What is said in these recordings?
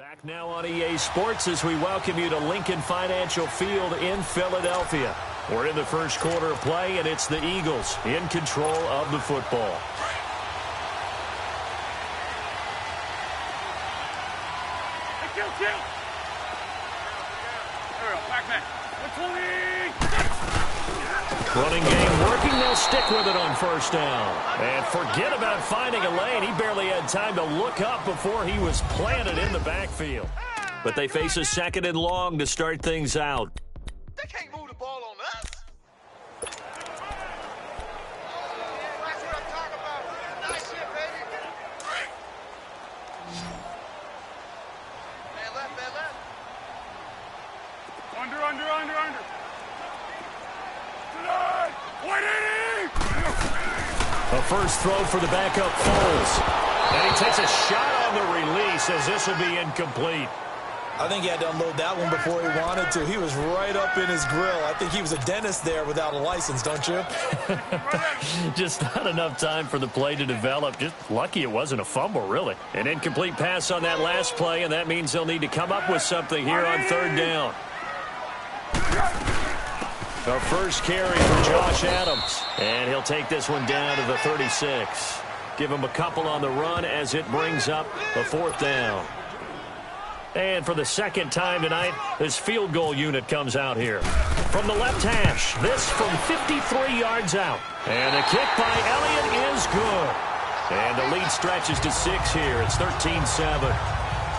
Back now on EA Sports as we welcome you to Lincoln Financial Field in Philadelphia. We're in the first quarter of play, and it's the Eagles in control of the football. Running game working. They'll stick with it on first down. And forget about finding a lane. He barely had time to look up before he was planted in the backfield. But they face a second and long to start things out. They can't move the ball on us. That's what I'm talking about. Nice shit, baby. Man left. Under. A first throw for the backup Foles. And he takes a shot on the release as this will be incomplete. I think he had to unload that one before he wanted to. He was right up in his grill. I think he was a dentist there without a license, don't you? Just not enough time for the play to develop. Just lucky it wasn't a fumble, really. An incomplete pass on that last play, and that means they'll need to come up with something here on third down. The first carry for Josh Adams. And he'll take this one down to the 36. Give him a couple on the run as it brings up a fourth down. And for the second time tonight, this field goal unit comes out here. From the left hash, this from 53 yards out. And a kick by Elliott is good. And the lead stretches to 6 here. It's 13-7.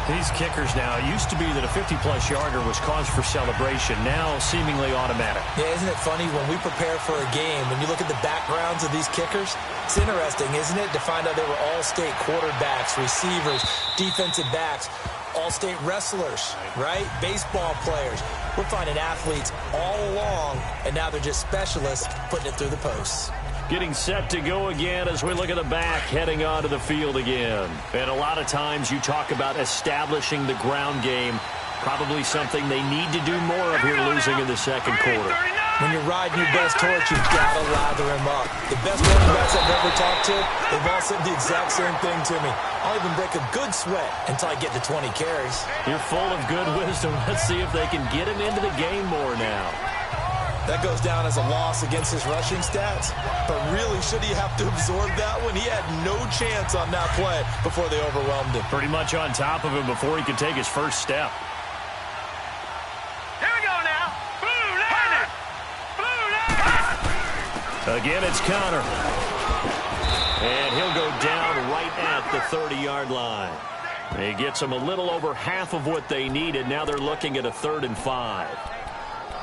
These kickers now, it used to be that a 50-plus yarder was cause for celebration. Now seemingly automatic. Yeah, isn't it funny when we prepare for a game, when you look at the backgrounds of these kickers, it's interesting, isn't it, to find out they were all-state quarterbacks, receivers, defensive backs, all-state wrestlers, right? Baseball players. We're finding athletes all along, and now they're just specialists putting it through the posts. Getting set to go again as we look at the back, heading onto the field again. And a lot of times you talk about establishing the ground game, probably something they need to do more of here losing in the second quarter. When you're riding your best torch, you've got to lather him up. The best running backs I've ever talked to, they've all said the exact same thing to me. I'll even break a good sweat until I get to 20 carries. You're full of good wisdom. Let's see if they can get him into the game more now. That goes down as a loss against his rushing stats. But really, should he have to absorb that one? He had no chance on that play before they overwhelmed him. Pretty much on top of him before he could take his first step. Here we go now. Blue, Again, it's Connor. And he'll go down right at the 30-yard line. He gets them a little over half of what they needed. Now they're looking at a 3rd and 5.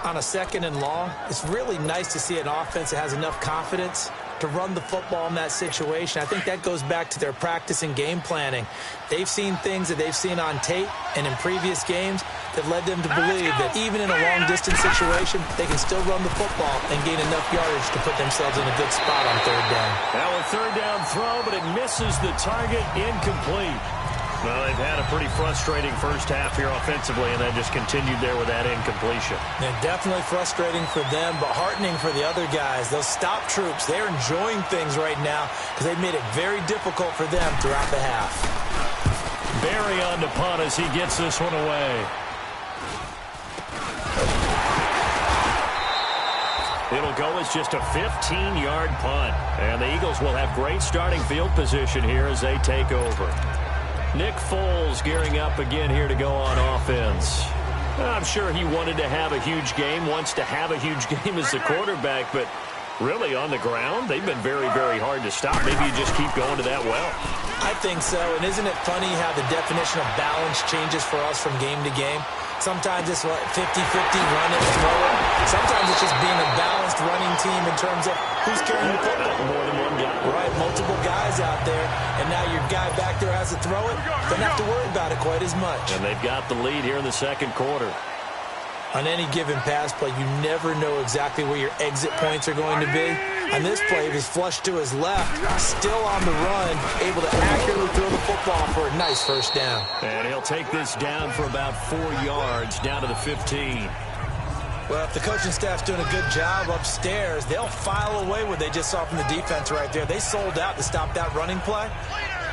On a second and long, it's really nice to see an offense that has enough confidence to run the football in that situation. I think that goes back to their practice and game planning. They've seen things that they've seen on tape and in previous games that led them to believe that even in a long-distance situation, they can still run the football and gain enough yardage to put themselves in a good spot on third down. Now a third down throw, but it misses the target, incomplete. Well, they've had a pretty frustrating first half here offensively, and then just continued there with that incompletion. Yeah, definitely frustrating for them, but heartening for the other guys. Those stop troops, they're enjoying things right now because they've made it very difficult for them throughout the half. Barry on to punt as he gets this one away. It'll go as just a 15-yard punt. And the Eagles will have great starting field position here as they take over. Nick Foles gearing up again here to go on offense. I'm sure he wanted to have a huge game, wants to have a huge game as the quarterback, but really on the ground, they've been very, very hard to stop. Maybe you just keep going to that well. I think so, and isn't it funny how the definition of balance changes for us from game to game? Sometimes it's 50-50, run it, throw it. Sometimes it's just being a balanced running team in terms of who's carrying the football. More than one guy. Right, multiple guys out there, and now your guy back there has to throw it. Don't have to worry about it quite as much. And they've got the lead here in the second quarter. On any given pass play, you never know exactly where your exit points are going to be. On this play, he was flushed to his left, still on the run, able to accurately throw the football for a nice first down. And he'll take this down for about 4 yards, down to the 15. Well, if the coaching staff's doing a good job upstairs, they'll file away what they just saw from the defense right there. They sold out to stop that running play.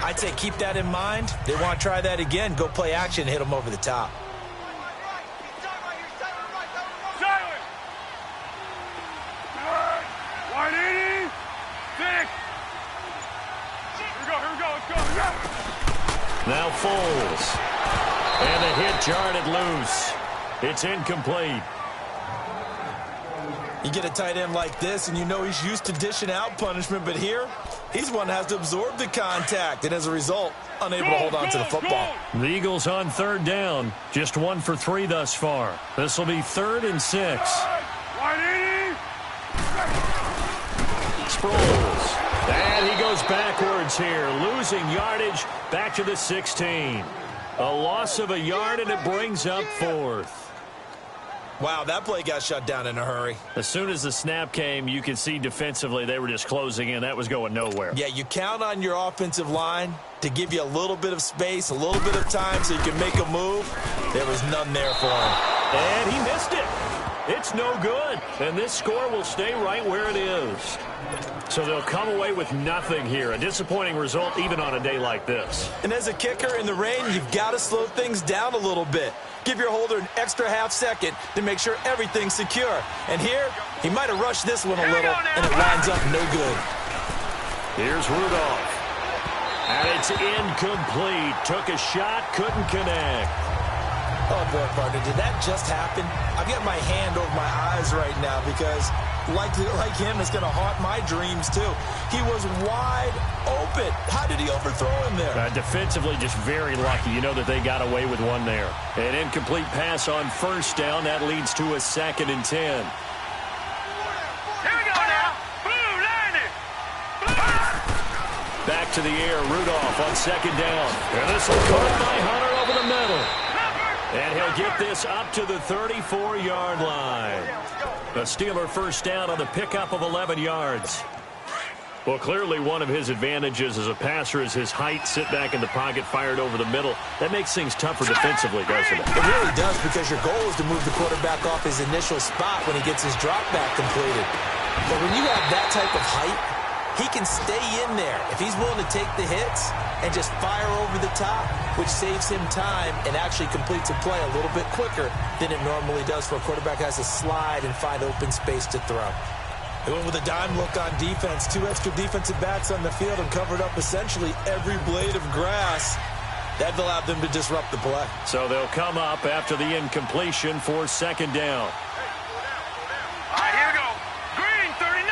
I'd say keep that in mind. They want to try that again. Go play action and hit them over the top. Now Foles. And the hit jarred loose. It's incomplete. You get a tight end like this, and you know he's used to dishing out punishment, but here, he's one that has to absorb the contact, and as a result, unable to hold on to the football. The Eagles on third down. Just 1 for 3 thus far. This will be 3rd and 6. Sproles. And he goes backwards here, losing yardage back to the 16. A loss of a yard, and it brings up 4th. Wow, that play got shut down in a hurry. As soon as the snap came, you could see defensively they were just closing in. That was going nowhere. Yeah, you count on your offensive line to give you a little bit of space, a little bit of time so you can make a move. There was none there for him. And he missed it. It's no good. And this score will stay right where it is. So they'll come away with nothing here. A disappointing result even on a day like this. And as a kicker in the rain, you've got to slow things down a little bit. Give your holder an extra half second to make sure everything's secure. And here, he might have rushed this one a little, and it lines up no good. Here's Rudolph. And it's incomplete. Took a shot, couldn't connect. Oh, boy, partner, did that just happen? I've got my hand over my eyes right now because, like him, it's going to haunt my dreams, too. He was wide open. How did he overthrow him there? Defensively, just very lucky. You know that they got away with one there. An incomplete pass on first down. That leads to a 2nd and 10. Here we go now. Blue, landing. Back to the air. Rudolph on 2nd down. And this will caught by Hunter over the middle. And he'll get this up to the 34-yard line. A Steeler first down on the pickup of 11 yards. Well, clearly one of his advantages as a passer is his height. Sit back in the pocket, fired over the middle. That makes things tougher defensively, doesn't it? It really does, because your goal is to move the quarterback off his initial spot when he gets his drop back completed. But when you have that type of height, he can stay in there if he's willing to take the hits and just fire over the top, which saves him time and actually completes a play a little bit quicker than it normally does for a quarterback who has to slide and find open space to throw. They went with a dime look on defense. 2 extra defensive backs on the field and covered up essentially every blade of grass. That allowed them to disrupt the play. So they'll come up after the incompletion for 2nd down. All right, here we go. Green, 39.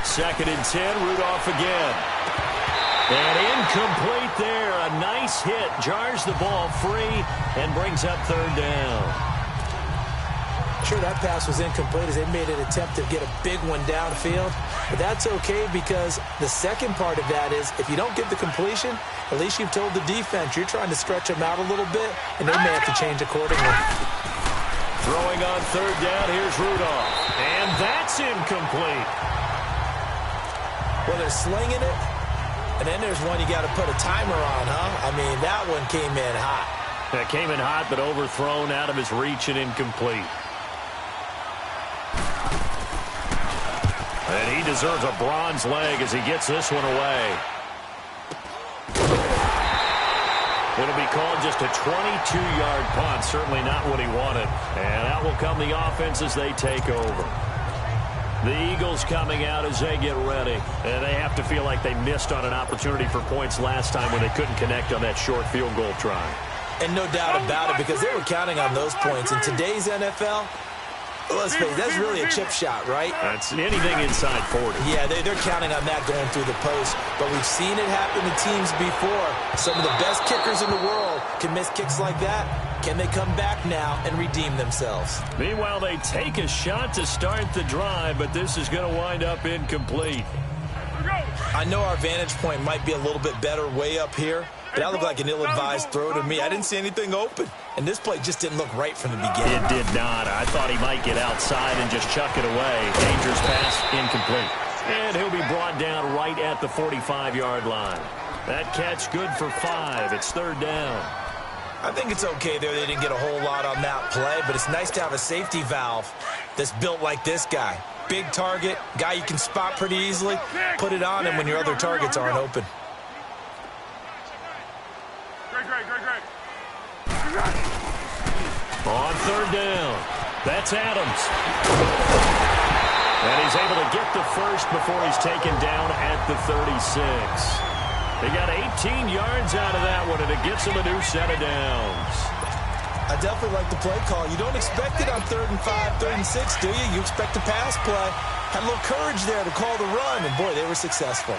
2nd and 10, Rudolph again. And incomplete there. A nice hit. Jars the ball free and brings up 3rd down. Sure, that pass was incomplete as they made an attempt to get a big one downfield. But that's okay, because the second part of that is if you don't get the completion, at least you've told the defense you're trying to stretch them out a little bit, and they may have to change accordingly. Throwing on 3rd down, here's Rudolph. And that's incomplete. Well, they're slinging it, and then there's one you got to put a timer on, huh? I mean, that one came in hot. That came in hot, but overthrown out of his reach and incomplete. And he deserves a bronze leg as he gets this one away. It'll be called just a 22-yard punt. Certainly not what he wanted. And out will come the offense as they take over. The Eagles coming out as they get ready. And they have to feel like they missed on an opportunity for points last time when they couldn't connect on that short field goal try. And no doubt about it, because they were counting on those points. In today's NFL, let's face it, that's really a chip shot, right? That's anything inside 40. Yeah, they're counting on that going through the post. But we've seen it happen to teams before. Some of the best kickers in the world can miss kicks like that. Can they come back now and redeem themselves? Meanwhile, they take a shot to start the drive, but this is going to wind up incomplete. I know our vantage point might be a little bit better way up here, but that looked like an ill-advised throw to me. I didn't see anything open, and this play just didn't look right from the beginning. It did not. I thought he might get outside and just chuck it away. Dangerous pass, incomplete. And he'll be brought down right at the 45-yard line. That catch good for 5. It's 3rd down. I think it's okay there. They didn't get a whole lot on that play, but it's nice to have a safety valve that's built like this guy. Big target, guy you can spot pretty easily. Put it on him when your other targets aren't open. On third down, that's Adams. And he's able to get the first before he's taken down at the 36. They got 18 yards out of that one, and it gets him a new set of downs. I definitely like the play call. You don't expect it on 3rd and 5, 3rd and 6, do you? You expect a pass play. Had a little courage there to call the run, and boy, they were successful.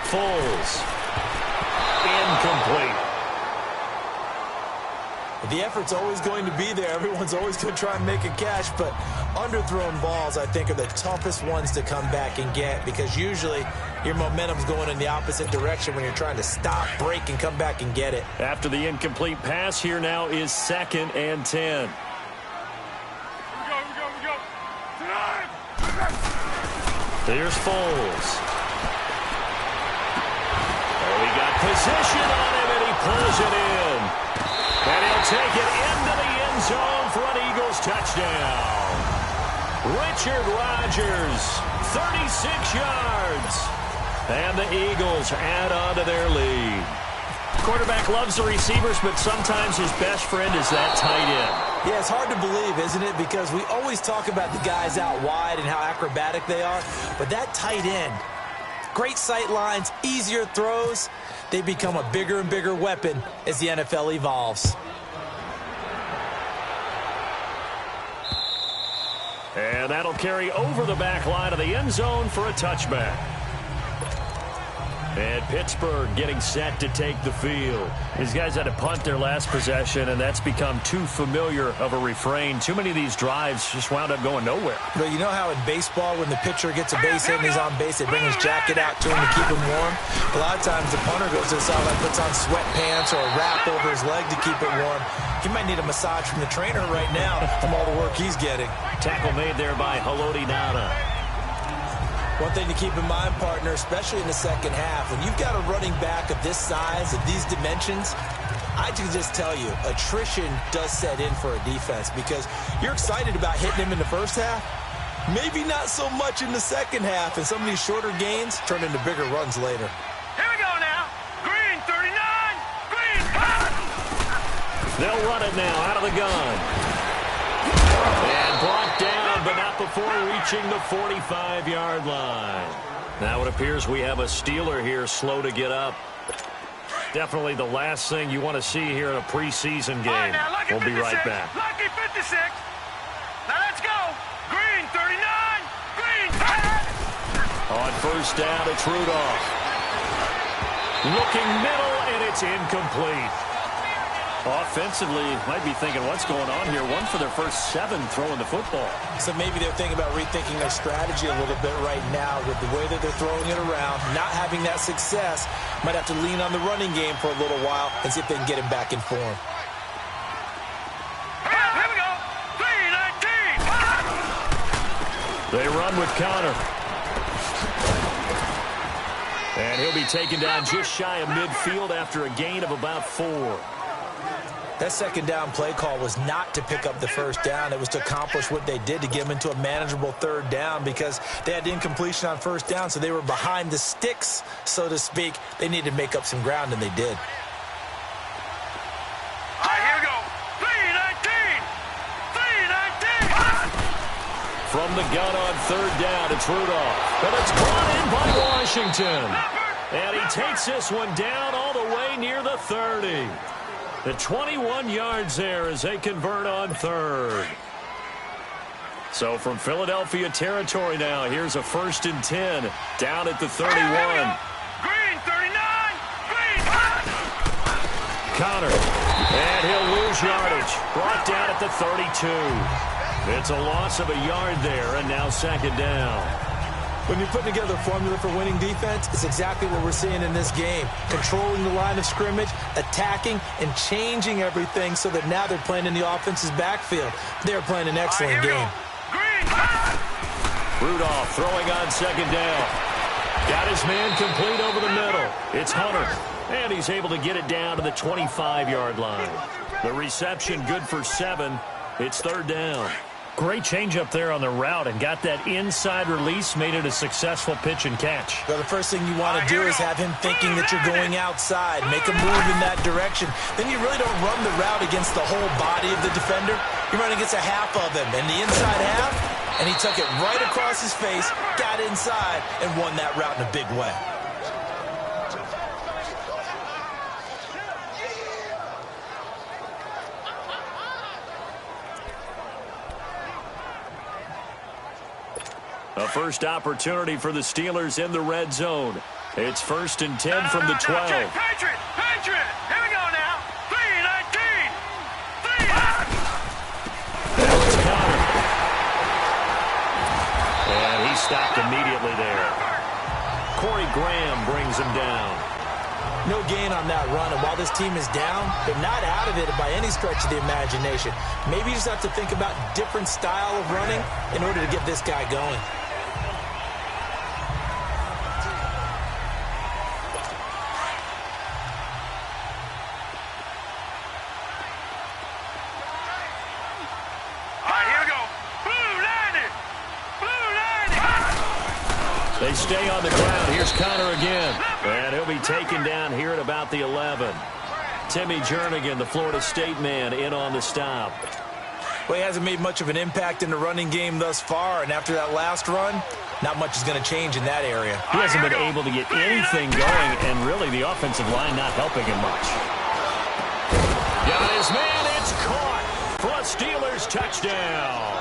Foles. Incomplete. The effort's always going to be there. Everyone's always going to try and make a catch, but underthrown balls, I think, are the toughest ones to come back and get because usually your momentum's going in the opposite direction when you're trying to stop, break, and come back and get it. After the incomplete pass, here now is 2nd and 10. Here's Foles. Oh, he got position on him, and he pulls it in. And he'll take it into the end zone for an Eagles touchdown. Richard Rodgers, 36 yards. And the Eagles add on to their lead. Quarterback loves the receivers, but sometimes his best friend is that tight end. Yeah, it's hard to believe, isn't it? Because we always talk about the guys out wide and how acrobatic they are. But that tight end, great sight lines, easier throws, they become a bigger and bigger weapon as the NFL evolves. And that'll carry over the back line of the end zone for a touchback. And Pittsburgh getting set to take the field. These guys had to punt their last possession, and that's become too familiar of a refrain. Too many of these drives just wound up going nowhere. But you know how in baseball, when the pitcher gets a base hit and he's on base, they bring his jacket out to him to keep him warm? A lot of times the punter goes to the sideline, puts on sweatpants or a wrap over his leg to keep it warm. He might need a massage from the trainer right now from all the work he's getting. Tackle made there by Haloti Ngata. One thing to keep in mind, partner, especially in the second half, when you've got a running back of this size, of these dimensions, I can just tell you, attrition does set in for a defense because you're excited about hitting him in the first half, maybe not so much in the second half, and some of these shorter gains turn into bigger runs later. Here we go now. Green, 39. Green, They'll run it now out of the gun. And brought down, but not before reaching the 45-yard line. Now it appears we have a Steeler here slow to get up. Definitely the last thing you want to see here in a preseason game. We'll be right back. Lucky 56. Now let's go. Green, 39. Green. On first down, it's Rudolph. Looking middle, and it's incomplete. Offensively, might be thinking, what's going on here? One for their first 7 throwing the football. So maybe they're thinking about rethinking their strategy a little bit right now with the way that they're throwing it around, not having that success. Might have to lean on the running game for a little while and see if they can get him back in form. Here we go. 3-19. They run with Connor. And he'll be taken down just shy of midfield after a gain of about 4. That second down play call was not to pick up the first down. It was to accomplish what they did to get them into a manageable third down because they had incompletion on first down, so they were behind the sticks, so to speak. They needed to make up some ground, and they did. All right, here we go. 3-19. 3-19. From the gun on third down, it's Rudolph. But it's brought in by Washington. And he takes this one down all the way near the 30. The 21 yards there as they convert on third. So from Philadelphia territory now, here's a 1st and 10 down at the 31. Green, 39. Green. Connor. And he'll lose yardage. Brought down at the 32. It's a loss of a yard there, and now 2nd down. When you're putting together a formula for winning defense, it's exactly what we're seeing in this game. Controlling the line of scrimmage, attacking, and changing everything so that now they're playing in the offense's backfield. They're playing an excellent game. Green. Rudolph throwing on 2nd down. Got his man complete over the middle. It's Hunter. And he's able to get it down to the 25-yard line. The reception good for 7. It's 3rd down. Great change up there on the route and got that inside release, made it a successful pitch and catch. Well, the first thing you want to do is have him thinking that you're going outside, make a move in that direction. Then you really don't run the route against the whole body of the defender. You run against a half of him, and the inside half, and he took it right across his face, got inside, and won that route in a big way. A first opportunity for the Steelers in the red zone. It's 1st and 10 from the 12. Patriot! Here we go now. 3-19. Now it's Connor. And he stopped immediately there. Corey Graham brings him down. No gain on that run, and while this team is down, they're not out of it by any stretch of the imagination. Maybe you just have to think about different style of running in order to get this guy going. They stay on the ground. Here's Connor again. And he'll be taken down here at about the 11. Timmy Jernigan, the Florida State man, in on the stop. Well, he hasn't made much of an impact in the running game thus far, and after that last run, not much is going to change in that area. He hasn't been able to get anything going, and really the offensive line not helping him much. Got his man. It's caught for a Steelers touchdown.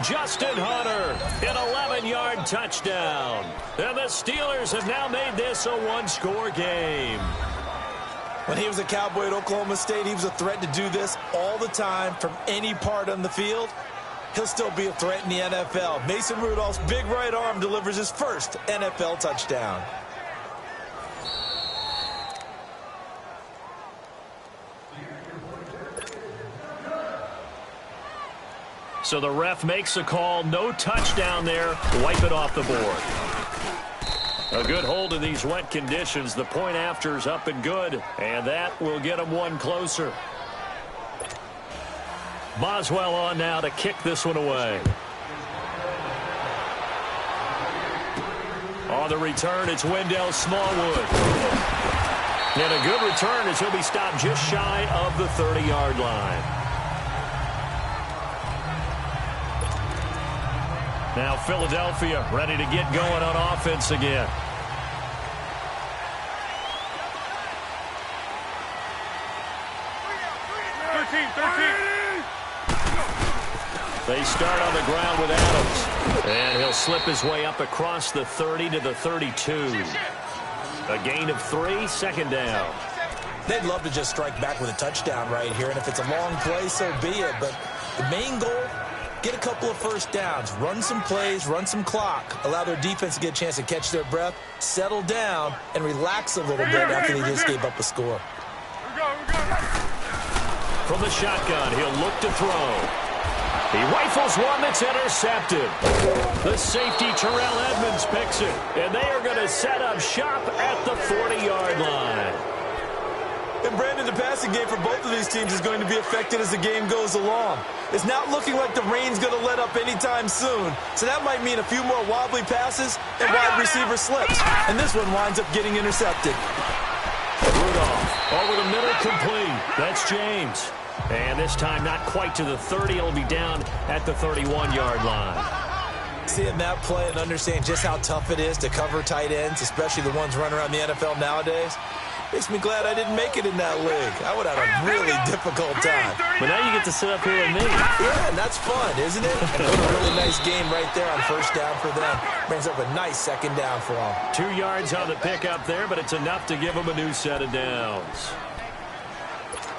Justin Hunter, an 11-yard touchdown. And the Steelers have now made this a one-score game. When he was a Cowboy at Oklahoma State, he was a threat to do this all the time from any part on the field. He'll still be a threat in the NFL. Mason Rudolph's big right arm delivers his first NFL touchdown. So the ref makes a call. No touchdown there. Wipe it off the board. A good hold in these wet conditions. The point after is up and good. And that will get them one closer. Boswell on now to kick this one away. On the return, it's Wendell Smallwood. And a good return as he'll be stopped just shy of the 30-yard line. Now Philadelphia ready to get going on offense again. They start on the ground with Adams. And he'll slip his way up across the 30 to the 32. A gain of 3, second down. They'd love to just strike back with a touchdown right here, and if it's a long play, so be it. But the main goal, get a couple of first downs, run some plays, run some clock, allow their defense to get a chance to catch their breath, settle down, and relax a little bit after they just gave up a score. From the shotgun, he'll look to throw. He rifles one that's intercepted. The safety, Terrell Edmonds, picks it, and they are going to set up shop at the 40-yard line. And Brandon, the passing game for both of these teams is going to be affected as the game goes along. It's not looking like the rain's going to let up anytime soon, so that might mean a few more wobbly passes and wide receiver slips. And this one winds up getting intercepted. Rudolph over the middle, complete. That's James. And this time not quite to the 30. It'll be down at the 31-yard line. Seeing that play and understanding just how tough it is to cover tight ends, especially the ones running around the NFL nowadays, makes me glad I didn't make it in that league. I would have had a really difficult time. But now you get to sit up here with me. Yeah, and that's fun, isn't it? And put a really nice game right there on first down for them. Brings up a nice second down for them. 2 yards on the pickup there, but it's enough to give them a new set of downs.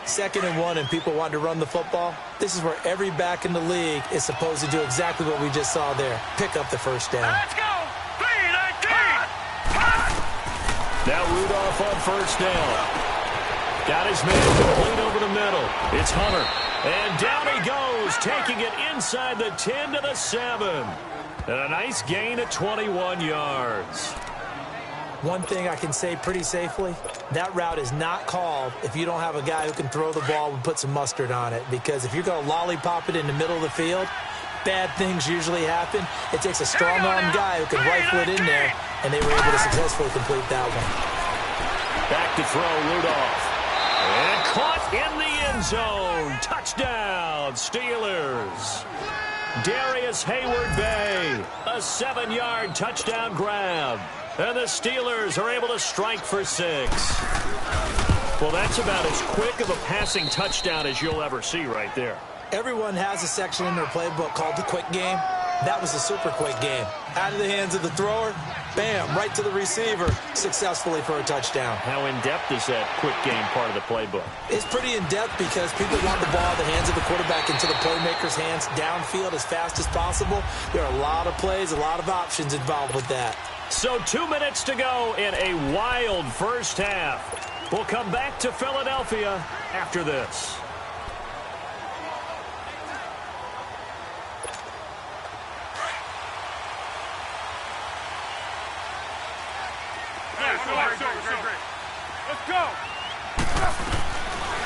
2nd and 1, and people want to run the football. This is where every back in the league is supposed to do exactly what we just saw there. Pick up the first down. Let's go! 3-19! Now Rudolph on first down. Got his man complete over the middle. It's Hunter. And down he goes, taking it inside the 10 to the 7. And a nice gain at 21 yards. One thing I can say pretty safely, that route is not called if you don't have a guy who can throw the ball and put some mustard on it. Because if you're going to lollipop it in the middle of the field, bad things usually happen. It takes a strong-arm guy who can rifle it in there, and they were able to successfully complete that one. Back to throw, Rudolph. And caught in the end zone. Touchdown, Steelers. Darius Hayward-Bay, a 7-yard touchdown grab. And the Steelers are able to strike for 6. Well, that's about as quick of a passing touchdown as you'll ever see right there. Everyone has a section in their playbook called the quick game. That was a super quick game. Out of the hands of the thrower, bam, right to the receiver, successfully for a touchdown. How in-depth is that quick game part of the playbook? It's pretty in-depth because people want the ball out of the hands of the quarterback into the playmaker's hands downfield as fast as possible. There are a lot of plays, a lot of options involved with that. So 2 minutes to go in a wild first half. We'll come back to Philadelphia after this. Let's go.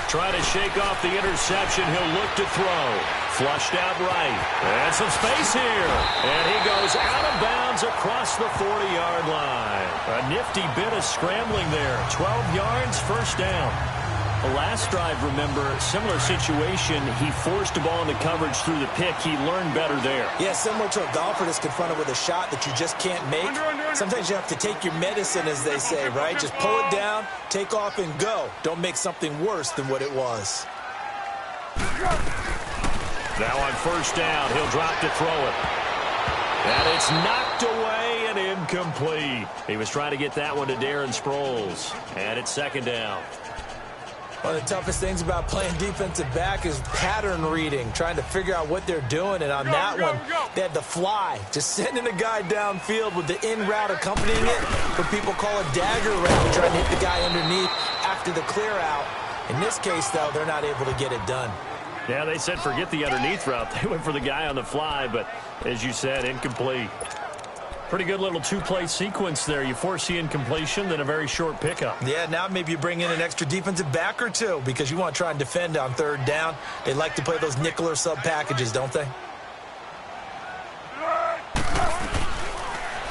Trying to shake off the interception. He'll look to throw. Flushed out right. And some space here. And he goes out of bounds across the 40-yard line. A nifty bit of scrambling there. 12 yards, first down. The last drive, remember, similar situation. He forced the ball into coverage through the pick. He learned better there. Yeah, similar to a golfer that's confronted with a shot that you just can't make. Sometimes you have to take your medicine, as they say, right? Just pull it down, take off, and go. Don't make something worse than what it was. Now on first down, he'll drop to throw it. And it's knocked away and incomplete. He was trying to get that one to Darren Sproles. And it's second down. One of the toughest things about playing defensive back is pattern reading, trying to figure out what they're doing. And on that one, they had the fly, just sending a guy downfield with the in route accompanying it, what people call a dagger route, trying to hit the guy underneath after the clear out. In this case, though, they're not able to get it done. Yeah, they said forget the underneath route. They went for the guy on the fly, but as you said, incomplete. Pretty good little two-play sequence there. You force the incompletion, then a very short pickup. Yeah, now maybe you bring in an extra defensive back or two because you want to try and defend on third down. They like to play those nickel or sub packages, don't they?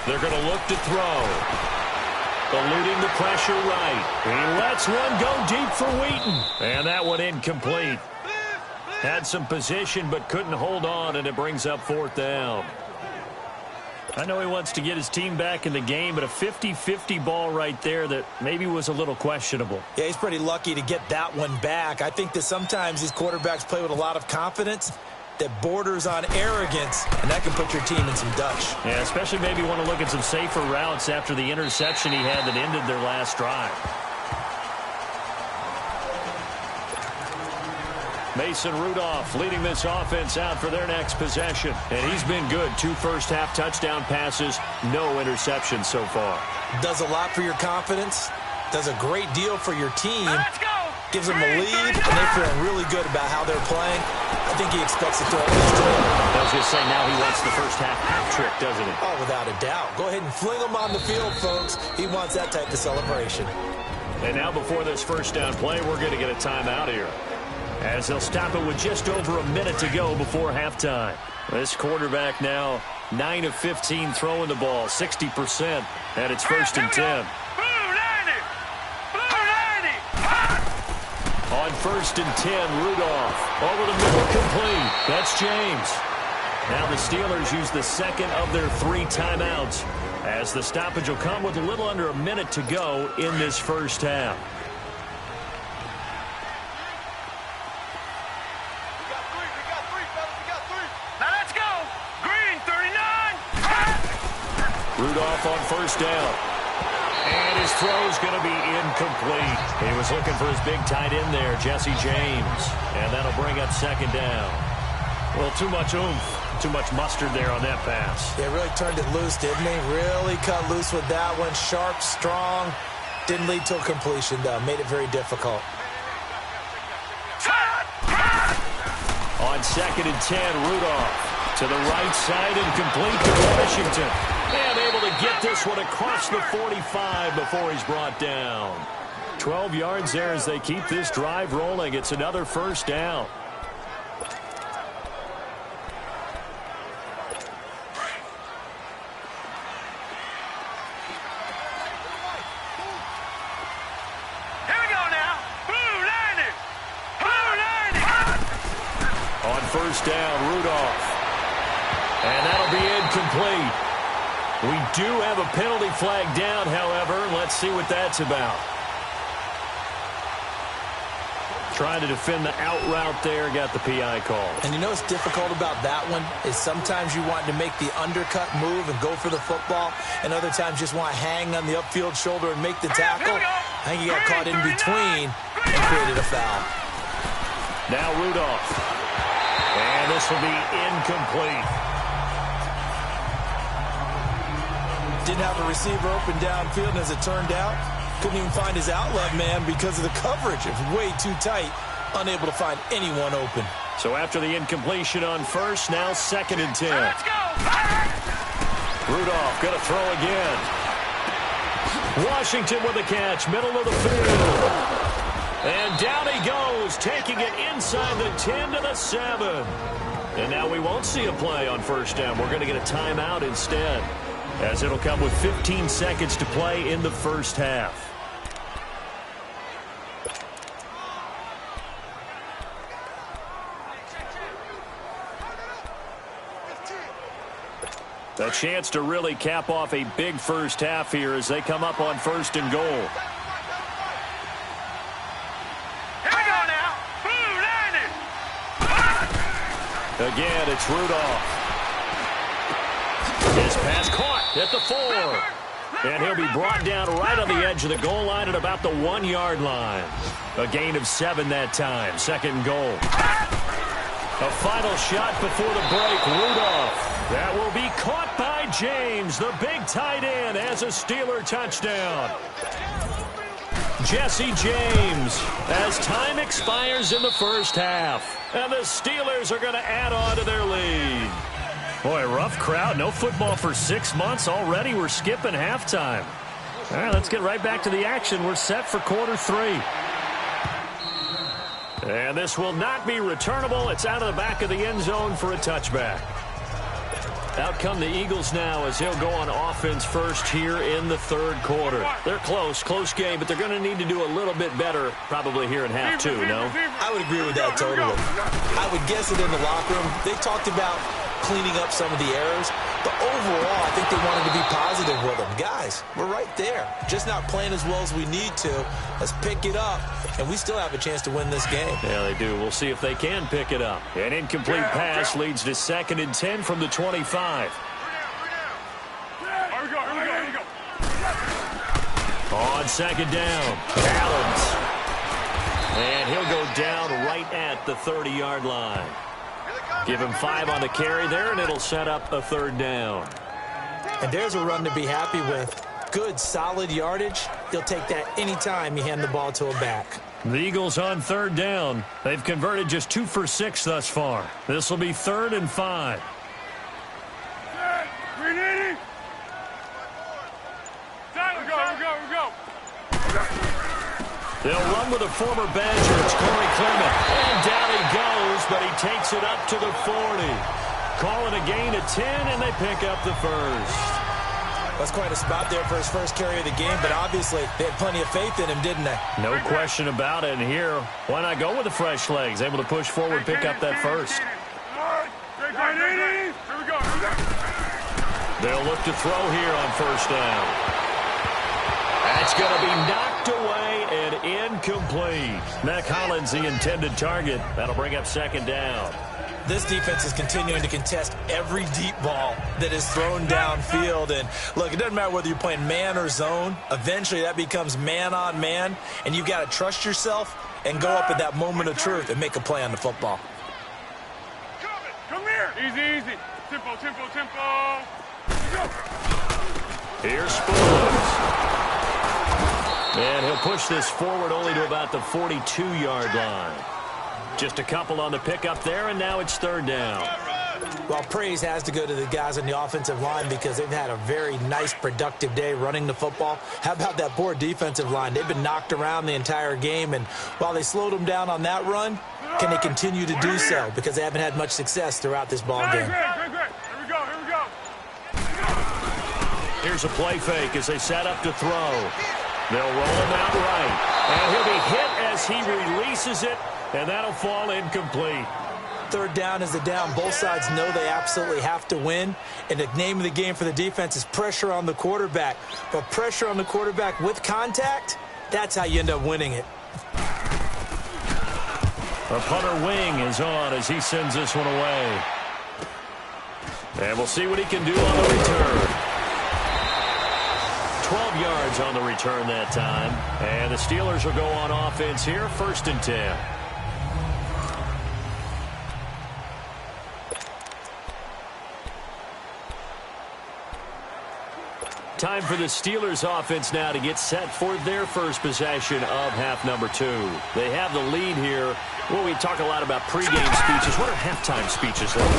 They're going to look to throw. Eluding the pressure right. He lets one go deep for Wheaton. And that one incomplete. Had some position but couldn't hold on, and it brings up fourth down. I know he wants to get his team back in the game, but a 50-50 ball right there that maybe was a little questionable. Yeah, he's pretty lucky to get that one back. I think that sometimes these quarterbacks play with a lot of confidence that borders on arrogance, and that can put your team in some Dutch. Yeah, especially maybe want to look at some safer routes after the interception he had that ended their last drive. Mason Rudolph leading this offense out for their next possession. And he's been good. 2 first-half touchdown passes, no interceptions so far. Does a lot for your confidence, does a great deal for your team, gives them a lead, and they're feeling really good about how they're playing. I think he expects to throw at least 20. I was just saying now he wants the first-half hat trick, doesn't he? Oh, without a doubt. Go ahead and fling him on the field, folks. He wants that type of celebration. And now before this first down play, we're going to get a timeout here, as they'll stop it with just over a minute to go before halftime. This quarterback now 9 of 15 throwing the ball, 60%, and it's first and 10. On first and 10, Rudolph over the middle, complete. That's James. Now the Steelers use the second of their 3 timeouts, as the stoppage will come with a little under a minute to go in this first half. Rudolph on first down. And his throw's going to be incomplete. He was looking for his big tight end there, Jesse James. And that'll bring up second down. Well, too much oomph, too much mustard there on that pass. Yeah, really turned it loose, didn't he? Really cut loose with that one. Sharp, strong. Didn't lead to a completion, though. Made it very difficult. On second and 10, Rudolph to the right side and complete to Washington. And able to get this one across the 45 before he's brought down. 12 yards there as they keep this drive rolling. It's another first down. first down. Rudolph. And that'll be incomplete. We do have a penalty flag down, however. Let's see what that's about. Trying to defend the out route there, got the PI call. And you know what's difficult about that one is sometimes you want to make the undercut move and go for the football, and other times just want to hang on the upfield shoulder and make the tackle. I think he got caught in between and created a foul. Now Rudolph. And this will be incomplete. Didn't have a receiver open downfield, and as it turned out, couldn't even find his outlet man because of the coverage. It was way too tight, unable to find anyone open. So after the incompletion on first, now 2nd and 10. Let's go. Rudolph going to throw again. Washington with the catch, middle of the field. And down he goes, taking it inside the 10 to the 7. And now we won't see a play on first down. We're going to get a timeout instead, as it'll come with 15 seconds to play in the first half. A chance to really cap off a big first half here as they come up on 1st and goal. Here we go now. Blue landing. Again, it's Rudolph. His pass caught at the 4. And he'll be brought down right on the edge of the goal line at about the 1-yard line. A gain of 7 that time. 2nd and goal. A final shot before the break. Rudolph. That will be caught by James, the big tight end, as a Steeler touchdown. Jesse James, as time expires in the first half. And the Steelers are going to add on to their lead. Boy, rough crowd. No football for 6 months already. We're skipping halftime. All right, let's get right back to the action. We're set for quarter 3. And this will not be returnable. It's out of the back of the end zone for a touchback. Out come the Eagles now as he'll go on offense first here in the 3rd quarter. They're close game, but they're going to need to do a little bit better probably here in half 2, no? I would agree with that totally. I would guess it in the locker room. They talked about cleaning up some of the errors, but overall, I think they wanted to be positive with them. Guys, we're right there. Just not playing as well as we need to. Let's pick it up, and we still have a chance to win this game. Yeah, they do. We'll see if they can pick it up. An incomplete pass leads to 2nd and 10 from the 25. Here we go. On 2nd down, Adams. And he'll go down right at the 30-yard line. Give him 5 on the carry there, and it'll set up a 3rd down. And there's a run to be happy with. Good, solid yardage. He'll take that anytime you hand the ball to a back. The Eagles on 3rd down. They've converted just 2 for 6 thus far. This will be 3rd and 5. They'll run with a former Badger. It's Corey Clement. And down he goes, but he takes it up to the 40. Calling a gain of 10, and they pick up the first. That's quite a spot there for his first carry of the game, but obviously they had plenty of faith in him, didn't they? No question about it. And here, why not go with the fresh legs? Able to push forward, pick up that first. They'll look to throw here on 1st down. That's going to be knocked away and incomplete. Mac Hollins, the intended target. That'll bring up 2nd down. This defense is continuing to contest every deep ball that is thrown downfield. And, look, it doesn't matter whether you're playing man or zone. Eventually that becomes man on man, and you've got to trust yourself and go up at that moment of truth and make a play on the football. Come here. Easy. Tempo. Here's Spoons. And he'll push this forward only to about the 42-yard line. Just a couple on the pickup there, and now it's 3rd down. Well, praise has to go to the guys on the offensive line because they've had a very nice, productive day running the football. How about that poor defensive line? They've been knocked around the entire game, and while they slowed them down on that run, can they continue to do so? Because they haven't had much success throughout this ball game. Here we go. Here's a play fake as they set up to throw. They'll roll him out right. And he'll be hit as he releases it, and that'll fall incomplete. third down is the down both sides know they absolutely have to win. And the name of the game for the defense is pressure on the quarterback. But pressure on the quarterback with contact, that's how you end up winning it. The punter wing is on as he sends this one away. And we'll see what he can do on the return. 12 yards on the return that time. And the Steelers will go on offense here, 1st and 10. Time for the Steelers offense now to get set for their first possession of half number 2. They have the lead here. Well, we talk a lot about pregame speeches. What are halftime speeches like?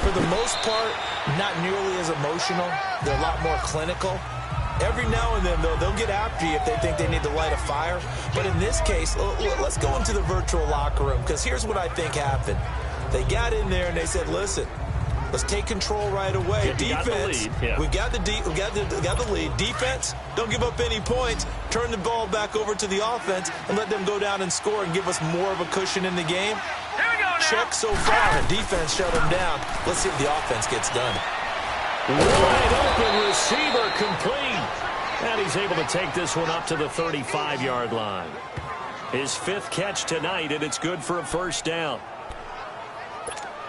For the most part, not nearly as emotional. They're a lot more clinical. Every now and then, though, they'll get after you if they think they need to light a fire. But in this case, let's go into the virtual locker room, because here's what I think happened. They got in there and they said, listen, let's take control right away. Defense, we got the lead. Defense, don't give up any points. Turn the ball back over to the offense and let them go down and score and give us more of a cushion in the game. Here we go now. Check so far. The defense shut them down. Let's see if the offense gets done. Wide open receiver complete. And he's able to take this one up to the 35-yard line. His 5th catch tonight, and it's good for a 1st down.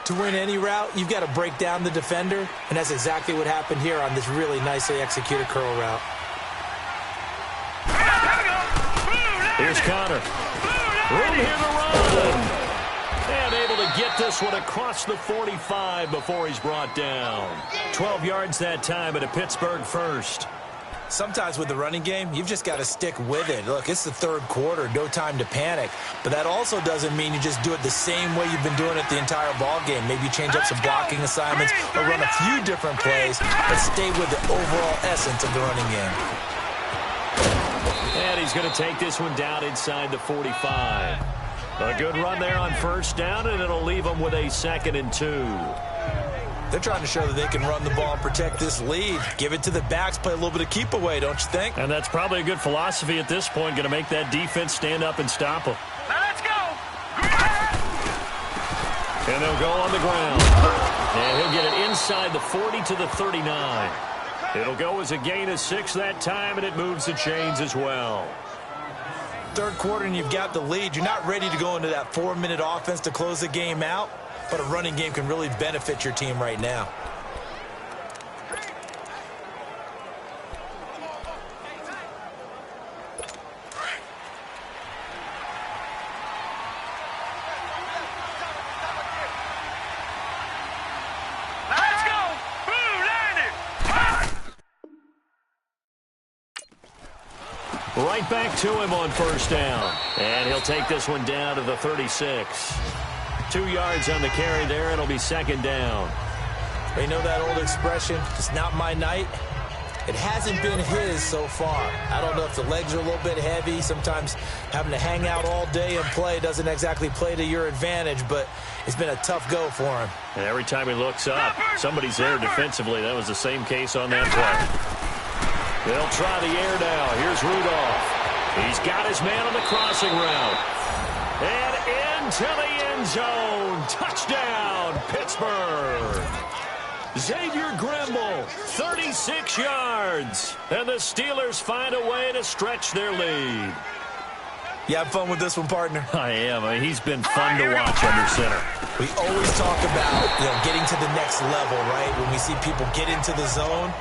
To win any route, you've got to break down the defender, and that's exactly what happened here on this really nicely executed curl route. Here's Connor. Room here to run. And able to get this one across the 45 before he's brought down. 12 yards that time at a Pittsburgh 1st. Sometimes with the running game, you've just got to stick with it. Look, it's the 3rd quarter, no time to panic. But that also doesn't mean you just do it the same way you've been doing it the entire ball game. Maybe you change up some blocking assignments or run a few different plays, but stay with the overall essence of the running game. And he's going to take this one down inside the 45. A good run there on 1st down, and it'll leave them with a 2nd and 2. They're trying to show that they can run the ball and protect this lead. Give it to the backs, play a little bit of keep away, don't you think? And that's probably a good philosophy at this point, going to make that defense stand up and stop them. Now let's go. And they'll go on the ground. And he'll get it inside the 40 to the 39. It'll go as a gain of 6 that time, and it moves the chains as well. 3rd quarter, and you've got the lead. You're not ready to go into that 4-minute offense to close the game out. But a running game can really benefit your team right now. Let's go. Boom, landed. Right back to him on 1st down. And he'll take this one down to the 36. 2 yards on the carry there, and it'll be 2nd down. You know that old expression, it's not my night? It hasn't been his so far. I don't know if the legs are a little bit heavy. Sometimes having to hang out all day and play doesn't exactly play to your advantage, but it's been a tough go for him. And every time he looks up, somebody's there defensively. That was the same case on that play. They'll try the air now. Here's Rudolph. He's got his man on the crossing route. And into the end zone. Touchdown, Pittsburgh. Xavier Grimble, 36 yards. And the Steelers find a way to stretch their lead. You have fun with this one, partner? I am. I mean, he's been fun to watch under center. We always talk about, getting to the next level, right? When we see people get into the zone.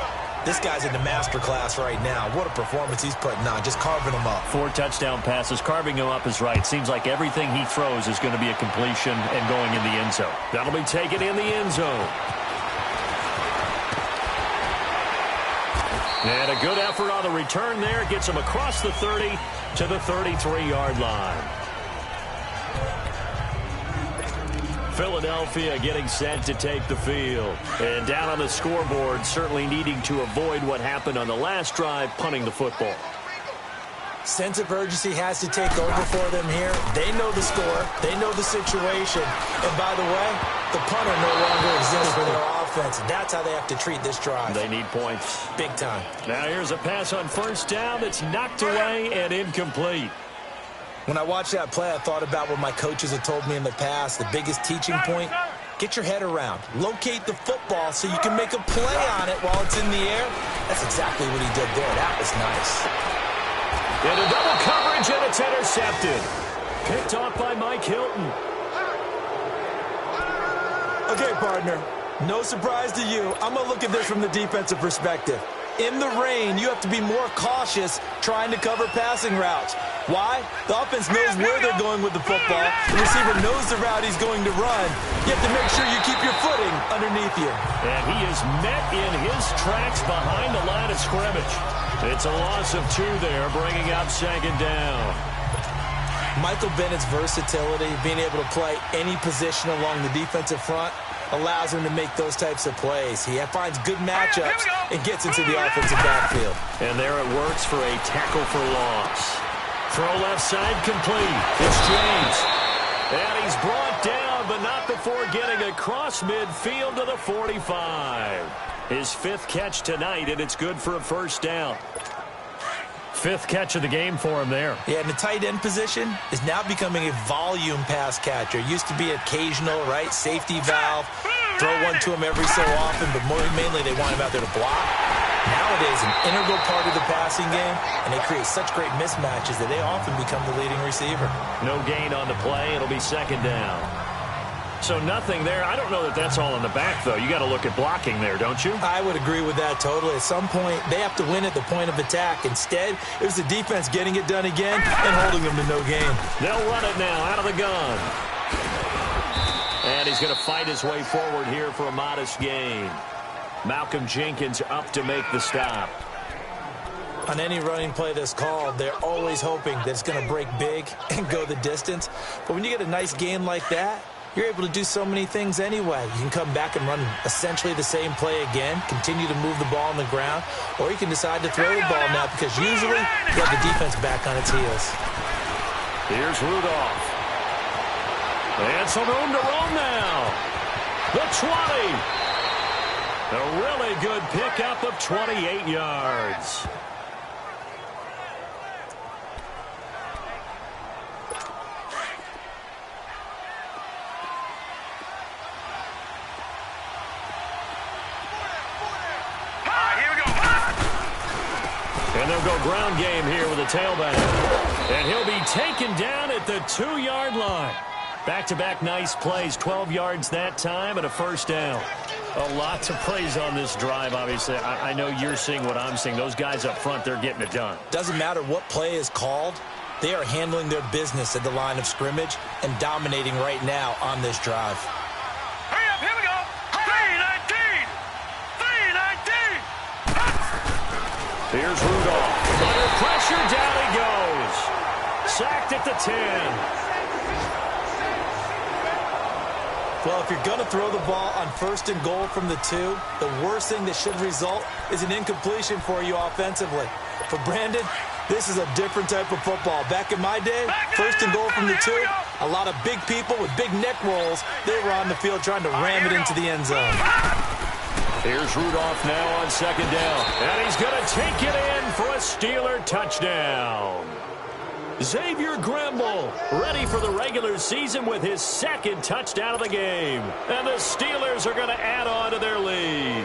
This guy's in the master class right now. What a performance he's putting on, just carving them up. 4 touchdown passes. Carving him up is right. Seems like everything he throws is going to be a completion and going in the end zone. That'll be taken in the end zone. And a good effort on the return there. Gets him across the 30 to the 33-yard line. Philadelphia getting set to take the field. And down on the scoreboard, certainly needing to avoid what happened on the last drive, punting the football. Sense of urgency has to take over for them here. They know the score. They know the situation. And by the way, the punter no longer exists for their offense. That's how they have to treat this drive. They need points. Big time. Now here's a pass on 1st down that's knocked away and incomplete. When I watched that play, I thought about what my coaches had told me in the past. The biggest teaching point, Get your head around. Locate the football so you can make a play on it while it's in the air. That's exactly what he did there. That was nice. Into double coverage, and it's intercepted. Picked off by Mike Hilton. Okay, partner. No surprise to you. I'm going to look at this from the defensive perspective. In the rain, you have to be more cautious trying to cover passing routes. Why? The offense knows where they're going with the football. The receiver knows the route he's going to run. You have to make sure you keep your footing underneath you. And he is met in his tracks behind the line of scrimmage. It's a loss of 2 there, bringing up second down. Michael Bennett's versatility, being able to play any position along the defensive front, allows him to make those types of plays. He finds good matchups and gets into the offensive backfield. And there it works for a tackle for loss. Throw left side complete. It's James. And he's brought down, but not before getting across midfield to the 45. His 5th catch tonight, and it's good for a first down. 5th catch of the game for him there. Yeah, and the tight end position is now becoming a volume pass catcher. Used to be occasional, right? Safety valve. Throw one to him every so often, but mainly they want him out there to block. Nowadays, an integral part of the passing game, and they create such great mismatches that they often become the leading receiver. No gain on the play. It'll be second down. So nothing there. I don't know that that's all in the back, though. You got to look at blocking there, don't you? I would agree with that totally. At some point, they have to win at the point of attack. Instead, it was the defense getting it done again and holding them to no gain. They'll run it now out of the gun. And he's going to fight his way forward here for a modest gain. Malcolm Jenkins up to make the stop. On any running play that's called, they're always hoping that it's going to break big and go the distance. But when you get a nice gain like that, you're able to do so many things anyway. You can come back and run essentially the same play again, continue to move the ball on the ground, or you can decide to throw the ball now because usually you have the defense back on its heels. Here's Rudolph. And some room to roam now. The 20. A really good pickup of 28 yards. And they'll go ground game here with a tailback. And he'll be taken down at the 2-yard line. Back-to-back nice plays, 12 yards that time and a first down. A lot to praise on this drive, obviously. I know you're seeing what I'm seeing. Those guys up front, they're getting it done. Doesn't matter what play is called. They are handling their business at the line of scrimmage and dominating right now on this drive. Hurry up, here we go. 3-19. 3-19. Here's Rudolph. Under pressure, down he goes. Sacked at the 10. Well, if you're going to throw the ball on 1st and goal from the 2, the worst thing that should result is an incompletion for you offensively. For Brandon, this is a different type of football. Back in my day, 1st and goal from the 2, a lot of big people with big neck rolls, they were on the field trying to ram it into the end zone. Here's Rudolph now on second down. And he's going to take it in for a Steeler touchdown. Xavier Grimble ready for the regular season with his 2nd touchdown of the game. And the Steelers are going to add on to their lead.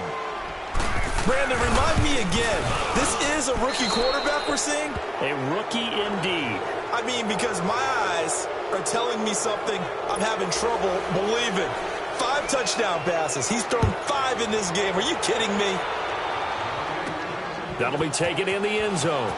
Brandon, remind me again, this is a rookie quarterback we're seeing? A rookie indeed. I mean, because my eyes are telling me something I'm having trouble believing. 5 touchdown passes. He's thrown 5 in this game. Are you kidding me? That'll be taken in the end zone.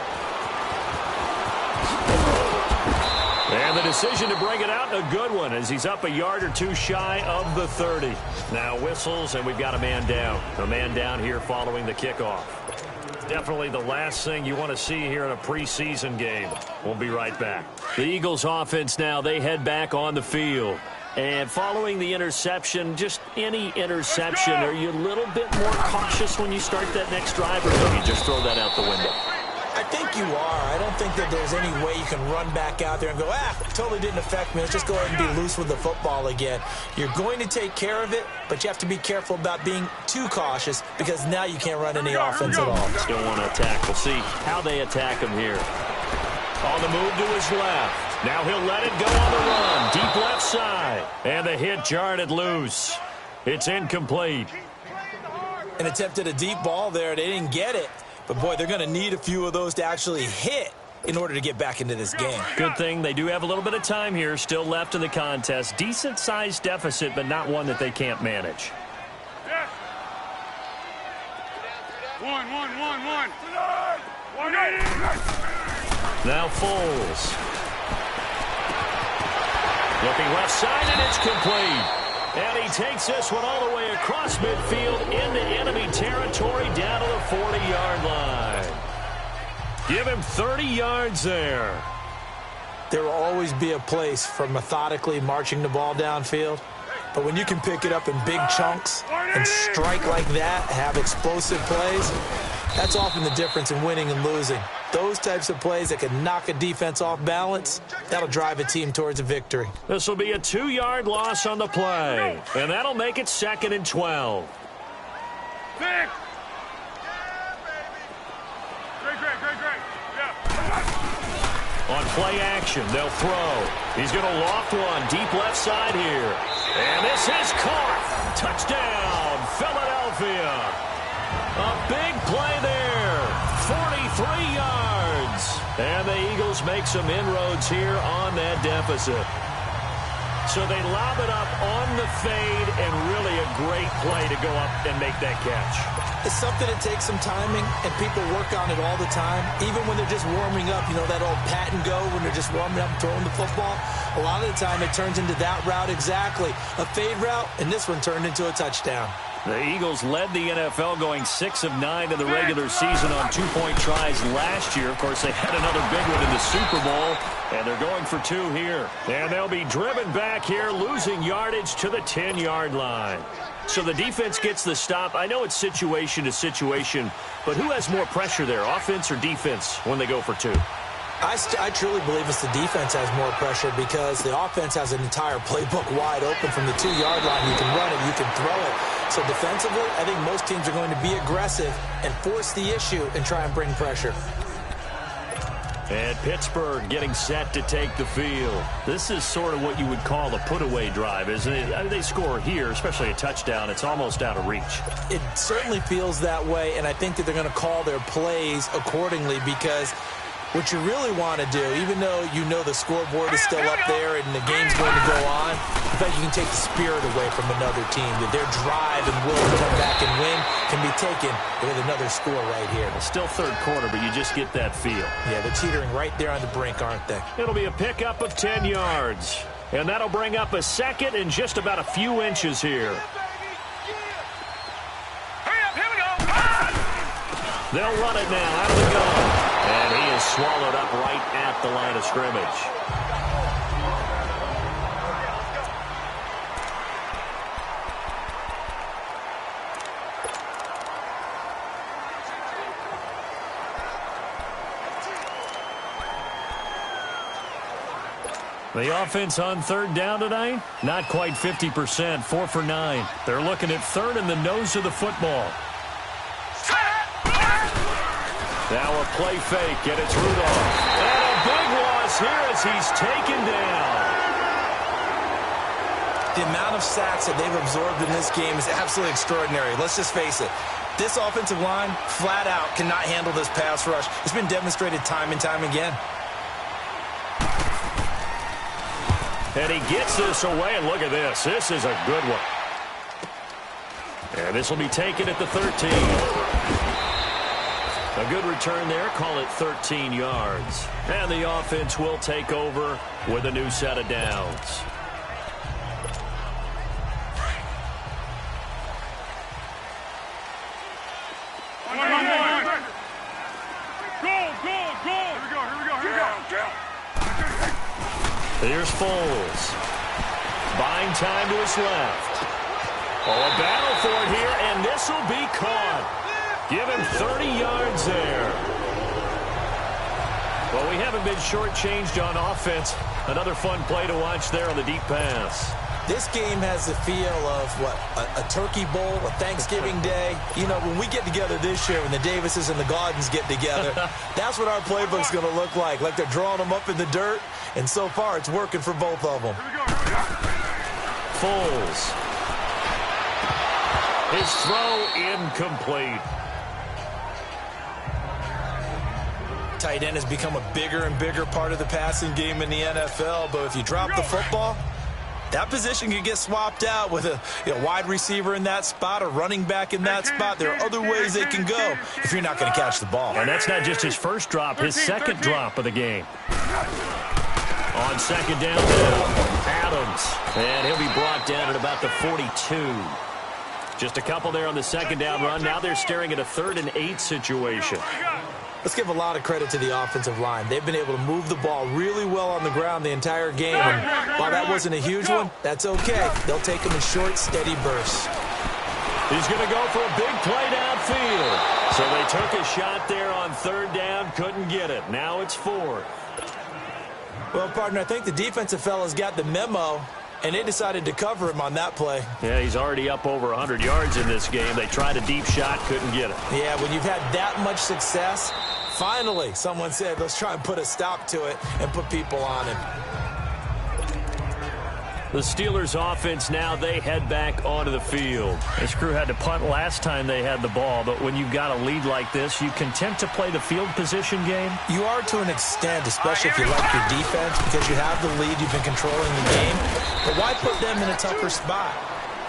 And the decision to bring it out, a good one, as he's up a yard or 2 shy of the 30. Now whistles, and we've got a man down. A man down here following the kickoff. Definitely the last thing you want to see here in a preseason game. We'll be right back. The Eagles offense now, they head back on the field. And following the interception, just any interception, are you a little bit more cautious when you start that next drive, or do you just throw that out the window? I think you are. I don't think that there's any way you can run back out there and go, totally didn't affect me. Let's just go ahead and be loose with the football again. You're going to take care of it, but you have to be careful about being too cautious because now you can't run any offense at all. Still want to attack. We'll see how they attack him here. On the move to his left. Now he'll let it go on the run. Deep left side. And the hit jarred it loose. It's incomplete. An attempt at a deep ball there. They didn't get it. But, boy, they're going to need a few of those to actually hit in order to get back into this game. Good thing they do have a little bit of time here still left in the contest. Decent-sized deficit, but not one that they can't manage. Yes. One. Now Foles. Looking left side, and it's complete. And he takes this one all the way across midfield into enemy territory down to the 40-yard line. Give him 30 yards there. There will always be a place for methodically marching the ball downfield. But when you can pick it up in big chunks and strike like that, have explosive plays, that's often the difference in winning and losing. Those types of plays that can knock a defense off balance, that'll drive a team towards a victory. This will be a 2-yard loss on the play, and that'll make it 2nd and 12. Great. On play action, they'll throw. He's going to loft one deep left side here. And this is caught. Touchdown, Philadelphia. A big play there. 43 yards. And the Eagles make some inroads here on that deficit. So they lob it up on the fade, and really a great play to go up and make that catch. It's something that takes some timing, and people work on it all the time. Even when they're just warming up, you know, that old pat and go when they're just warming up and throwing the football. A lot of the time it turns into that route exactly. A fade route, and this one turned into a touchdown. The Eagles led the NFL going 6 of 9 in the regular season on 2-point tries last year. Of course, they had another big one in the Super Bowl, and they're going for 2 here. And they'll be driven back here, losing yardage to the 10-yard line. So the defense gets the stop. I know it's situation to situation, but who has more pressure there, offense or defense, when they go for 2? I truly believe it's the defense has more pressure because the offense has an entire playbook wide open from the 2-yard line. You can run it, you can throw it. So defensively, I think most teams are going to be aggressive and force the issue and try and bring pressure. And Pittsburgh getting set to take the field. This is sort of what you would call a put-away drive, isn't it? I mean, they score here, especially a touchdown. It's almost out of reach. It certainly feels that way, and I think that they're going to call their plays accordingly because what you really want to do, even though you know the scoreboard is still up there and the game's going to go on, in fact, you can take the spirit away from another team. That their drive and will to come back and win can be taken with another score right here. Well, still third quarter, but you just get that feel. Yeah, they're teetering right there on the brink, aren't they? It'll be a pickup of 10 yards. And that'll bring up a 2nd and just about a few inches here. Hurry up, here we go. They'll run it now out of the gun. And he is swallowed up right at the line of scrimmage. The offense on 3rd down tonight, not quite 50%, 4 for 9. They're looking at 3rd in the nose of the football. Now a play fake, and it's Rudolph. And a big loss here as he's taken down. The amount of sacks that they've absorbed in this game is absolutely extraordinary. Let's just face it. This offensive line, flat out, cannot handle this pass rush. It's been demonstrated time and time again. And he gets this away, and look at this. This is a good one. And this will be taken at the 13. A good return there. Call it 13 yards. And the offense will take over with a new set of downs. Here's Foles. Buying time to his left. Oh, a battle for it here, and this will be caught. Give him 30 yards there. Well, we haven't been shortchanged on offense. Another fun play to watch there on the deep pass. This game has the feel of, a turkey bowl, a Thanksgiving day. You know, when we get together this year, when the Davises and the Gaudens get together, that's what our playbook's going to look like they're drawing them up in the dirt, and so far it's working for both of them. Foles. His throw incomplete. Tight end has become a bigger and bigger part of the passing game in the NFL, but if you drop the football, that position can get swapped out with a wide receiver in that spot, a running back in that spot. There are other ways they can go if you're not going to catch the ball. And that's not just his first drop, his second drop of the game. On second down now, Adams. And he'll be brought down at about the 42. Just a couple there on the second down run. Now they're staring at a 3rd and 8 situation. Let's give a lot of credit to the offensive line. They've been able to move the ball really well on the ground the entire game. And while that wasn't a huge one, that's okay. They'll take them in short, steady bursts. He's going to go for a big play downfield. So they took a shot there on 3rd down, couldn't get it. Now it's 4th. Well, partner, I think the defensive fellas got the memo, and they decided to cover him on that play. Yeah, he's already up over 100 yards in this game. They tried a deep shot, couldn't get it. Yeah, when you've had that much success, finally someone said, let's try and put a stop to it and put people on him. The Steelers offense now, they head back onto the field. This crew had to punt last time they had the ball, but when you've got a lead like this, you content to play the field position game? You are to an extent, especially if you like your defense, because you have the lead, you've been controlling the game. But why put them in a tougher spot?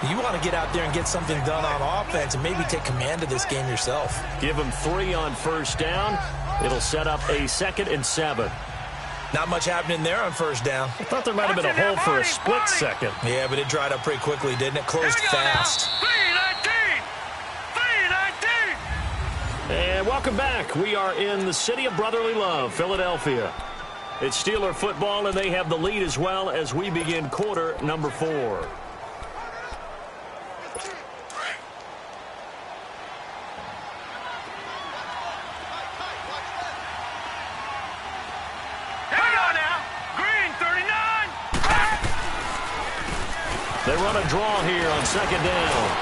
You want to get out there and get something done on offense and maybe take command of this game yourself. Give them 3 on first down. It'll set up a 2nd and 7. Not much happening there on first down. I thought there might have been a hole for a split second. Yeah, but it dried up pretty quickly, didn't it? Closed fast. 3-19. And welcome back. We are in the city of brotherly love, Philadelphia. It's Steeler football, and they have the lead as well as we begin quarter number 4. They run a draw here on second down.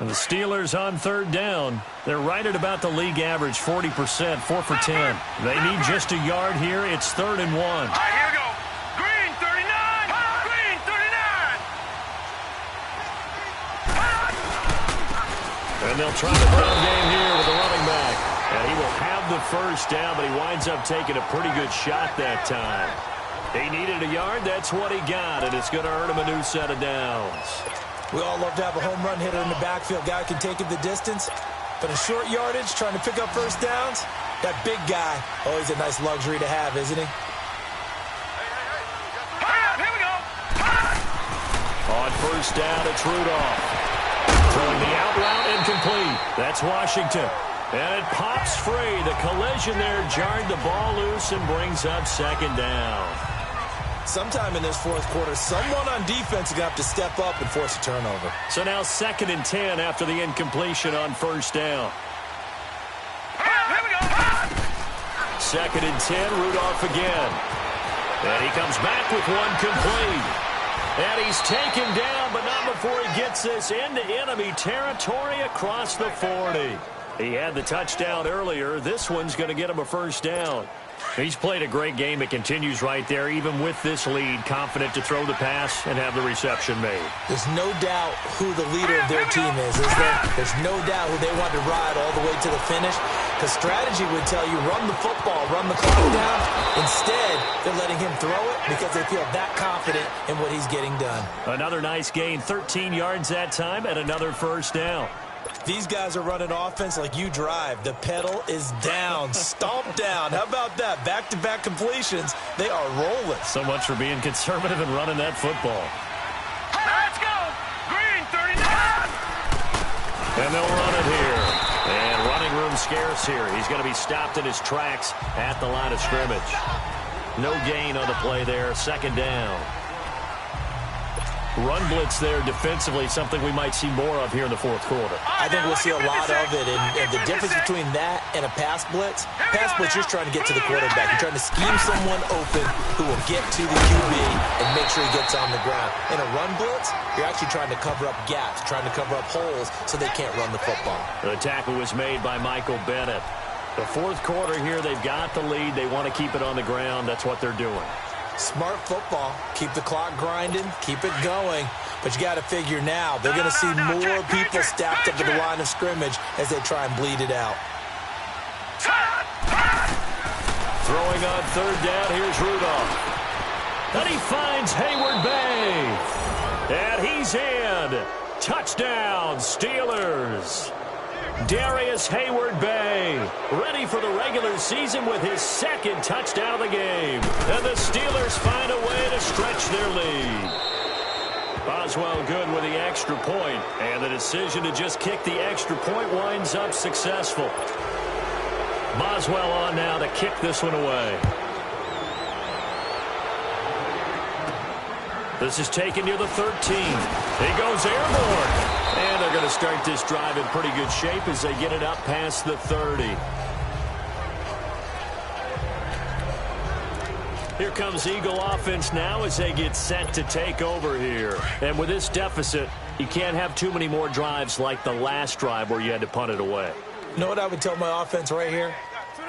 And the Steelers on 3rd down. They're right at about the league average, 40%, 4 for 10. They need just a yard here. It's 3rd and 1. All right, here we go. Green 39. Green 39. And they'll try the run game here with the running back. And he will have the first down, but he winds up taking a pretty good shot that time. He needed a yard. That's what he got, and it's going to earn him a new set of downs. We all love to have a home run hitter in the backfield. Guy can take it the distance. But in short yardage, trying to pick up first downs, that big guy, always a nice luxury to have, isn't he? Here we go. On first down, it's Rudolph. Throwing the out route incomplete. That's Washington. And it pops free. The collision there jarred the ball loose and brings up second down. Sometime in this fourth quarter, someone on defense is going to have to step up and force a turnover. So now 2nd and 10 after the incompletion on first down. Here we go. 2nd and 10, Rudolph again. And he comes back with one complete. And he's taken down, but not before he gets this into enemy territory across the 40. He had the touchdown earlier. This one's going to get him a first down. He's played a great game. It continues right there, even with this lead, confident to throw the pass and have the reception made. There's no doubt who the leader of their team is there? There's no doubt who they want to ride all the way to the finish. Because strategy would tell you, run the football, run the clock down. Instead, they're letting him throw it because they feel that confident in what he's getting done. Another nice gain, 13 yards that time, and another first down. These guys are running offense like you drive. The pedal is down, stomped down. How about that? Back-to-back completions. They are rolling. So much for being conservative and running that football. Let's go. Green 39. And they'll run it here. And running room scarce here. He's going to be stopped in his tracks at the line of scrimmage. No gain on the play there. Second down. Run blitz there defensively, something we might see more of here in the fourth quarter. I think we'll see a lot of it, and the difference between that and a pass blitz, you're just trying to get to the quarterback. You're trying to scheme someone open who will get to the QB and make sure he gets on the ground. In a run blitz, you're actually trying to cover up gaps, trying to cover up holes so they can't run the football. The tackle was made by Michael Bennett. The fourth quarter here, they've got the lead. They want to keep it on the ground. That's what they're doing. Smart football. Keep the clock grinding. Keep it going. But you got to figure now, they're going to see more people stacked up at the line of scrimmage as they try and bleed it out. Throwing on third down, here's Rudolph. And he finds Hayward Bay. And he's in. Touchdown, Steelers. Darius Hayward Bay, ready for the regular season with his second touchdown of the game. And the Steelers find a way to stretch their lead. Boswell good with the extra point, and the decision to just kick the extra point winds up successful. Boswell on now to kick this one away. This is taken near the 13. He goes airborne. And they're going to start this drive in pretty good shape as they get it up past the 30. Here comes Eagle offense now as they get set to take over here. And with this deficit, you can't have too many more drives like the last drive where you had to punt it away. You know what I would tell my offense right here?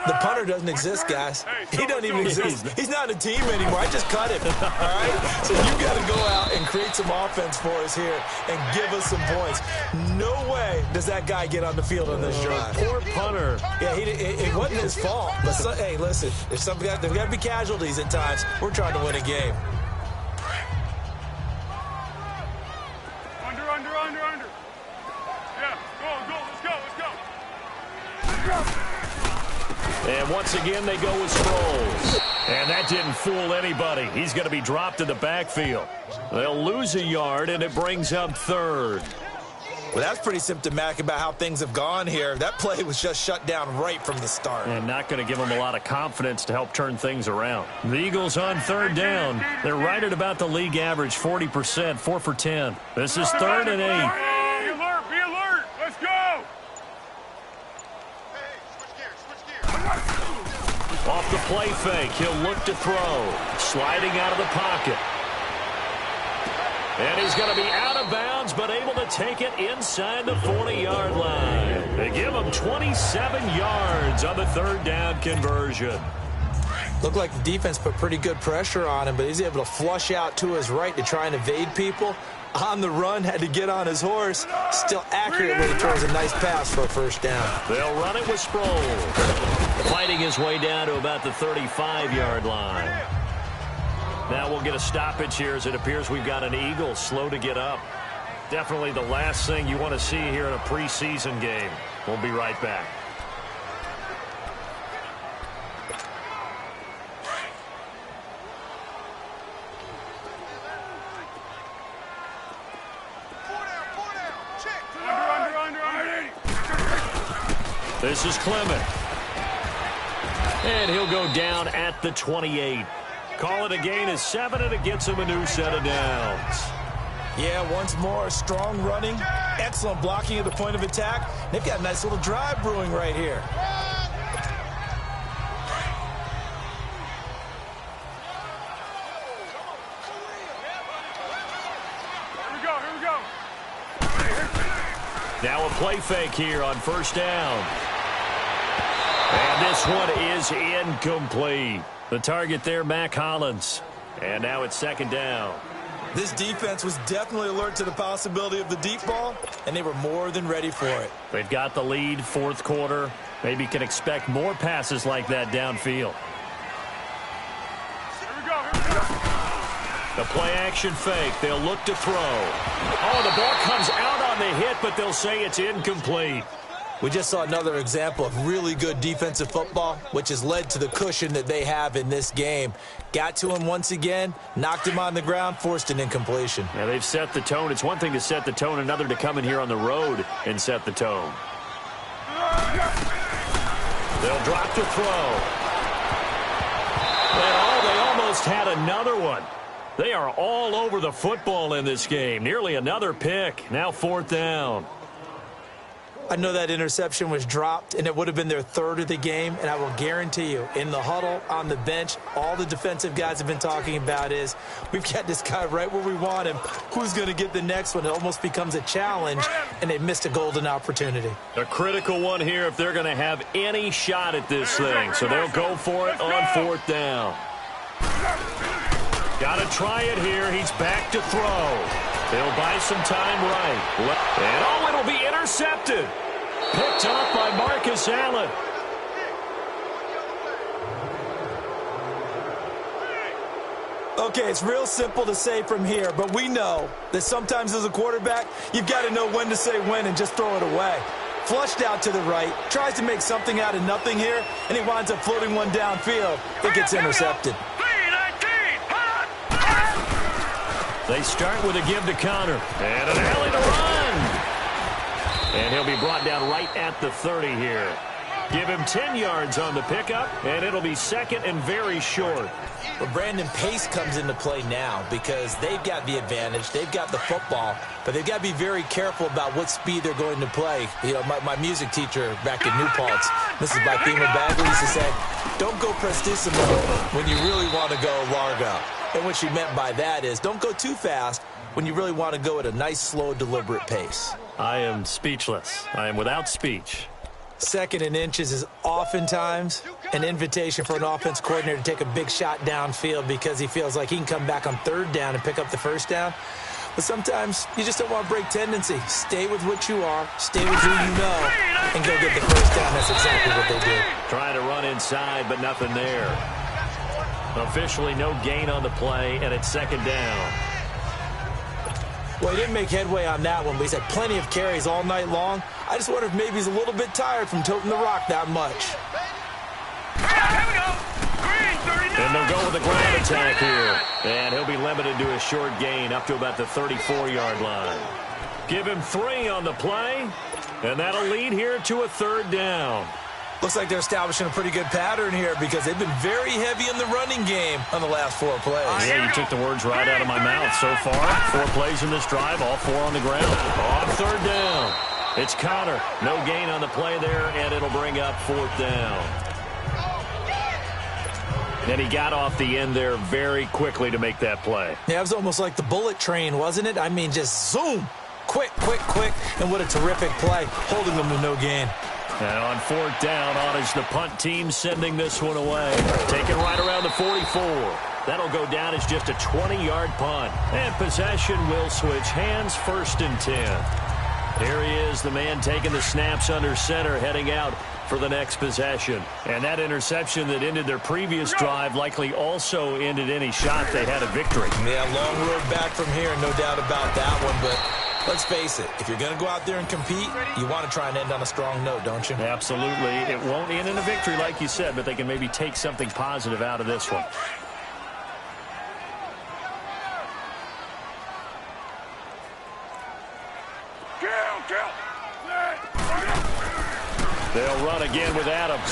The punter doesn't exist, guys. He doesn't even exist. He's not a team anymore. I just cut him, all right? So you got to go out and create some offense for us here and give us some points. No way does that guy get on the field on this drive. Poor punter. Yeah, it wasn't his fault. But, hey, listen, there's got to be casualties at times. We're trying to win a game. Under. Yeah, go, let's go. And once again, they go with Sproles. And that didn't fool anybody. He's going to be dropped in the backfield. They'll lose a yard, and it brings up third. Well, that's pretty symptomatic about how things have gone here. That play was just shut down right from the start. And not going to give them a lot of confidence to help turn things around. The Eagles on third down. They're right at about the league average, 40%, 4 for 10. This is 3rd and 8. Be alert. Let's go. Off the play fake, he'll look to throw. Sliding out of the pocket. And he's going to be out of bounds, but able to take it inside the 40-yard line. They give him 27 yards on the third down conversion. Looked like the defense put pretty good pressure on him, but he's able to flush out to his right to try and evade people. On the run, had to get on his horse. Still accurately throws a nice pass for a first down. They'll run it with Sproles. Fighting his way down to about the 35-yard line. Now we'll get a stoppage here as it appears we've got an Eagle slow to get up. Definitely the last thing you want to see here in a preseason game. We'll be right back. This is Clement. And he'll go down at the 28. Call it a gain of 7, and it gets him a new set of downs. Yeah, once more, strong running, excellent blocking at the point of attack. They've got a nice little drive brewing right here. Here we go. Now a play fake here on first down. And this one is incomplete. The target there, Mac Hollins. And now it's second down. This defense was definitely alert to the possibility of the deep ball, and they were more than ready for it. They've got the lead, fourth quarter. Maybe can expect more passes like that downfield. Here we go. The play-action fake. They'll look to throw. Oh, the ball comes out on the hit, but they'll say it's incomplete. We just saw another example of really good defensive football, which has led to the cushion that they have in this game. Got to him once again, knocked him on the ground, forced an incompletion. Yeah, they've set the tone. It's one thing to set the tone, another to come in here on the road and set the tone. They'll drop to throw. And they almost had another one. They are all over the football in this game. Nearly another pick. Now fourth down. I know that interception was dropped, and it would have been their third of the game, and I will guarantee you, in the huddle, on the bench, all the defensive guys have been talking about is, we've got this guy right where we want him. Who's going to get the next one? It almost becomes a challenge, and they missed a golden opportunity. A critical one here if they're going to have any shot at this thing, so they'll go for it on fourth down. Got to try it here. He's back to throw. They'll buy some time right. And, it'll be intercepted. Picked up by Marcus Allen. Okay, it's real simple to say from here, but we know that sometimes as a quarterback, you've got to know when to say when and just throw it away. Flushed out to the right, tries to make something out of nothing here, and he winds up floating one downfield. It gets intercepted. They start with a give to Connor. And an alley to run. And he'll be brought down right at the 30 here. Give him 10 yards on the pickup, and it'll be second and very short. But Brandon, pace comes into play now because they've got the advantage. They've got the football, but they've got to be very careful about what speed they're going to play. You know, my music teacher back in New Paltz, Mrs. Bathema Bagley, used to say, don't go prestissimo when you really want to go largo. And what she meant by that is don't go too fast when you really want to go at a nice, slow, deliberate pace. I am speechless. I am without speech. Second and inches is oftentimes an invitation for an offense coordinator to take a big shot downfield because he feels like he can come back on third down and pick up the first down. But sometimes you just don't want to break tendency. Stay with what you are, stay with who you know, and go get the first down. That's exactly what they did. Trying to run inside, but nothing there. Officially no gain on the play, and it's second down. Well, he didn't make headway on that one, but he's had plenty of carries all night long. I just wonder if maybe he's a little bit tired from toting the rock that much. And they'll go with the ground attack here. And he'll be limited to a short gain up to about the 34-yard line. Give him 3 on the play, and that'll lead here to a third down. Looks like they're establishing a pretty good pattern here because they've been very heavy in the running game on the last 4 plays. Yeah, you took the words right out of my mouth so far. 4 plays in this drive, all 4 on the ground. On third down, it's Connor. No gain on the play there, and it'll bring up fourth down. And he got off the end there very quickly to make that play. Yeah, it was almost like the bullet train, wasn't it? I mean, just zoom. Quick, quick, quick. And what a terrific play, holding them to no gain. And on fourth down, on is the punt team sending this one away. Taken right around the 44. That'll go down as just a 20-yard punt. And possession will switch hands, first and 10. Here he is, the man taking the snaps under center, heading out for the next possession. And that interception that ended their previous drive likely also ended any shot they had a victory. Yeah, long road back from here, no doubt about that one, but let's face it, if you're going to go out there and compete, you want to try and end on a strong note, don't you? Absolutely. It won't end in a victory like you said, but they can maybe take something positive out of this one. They'll run again with Adams.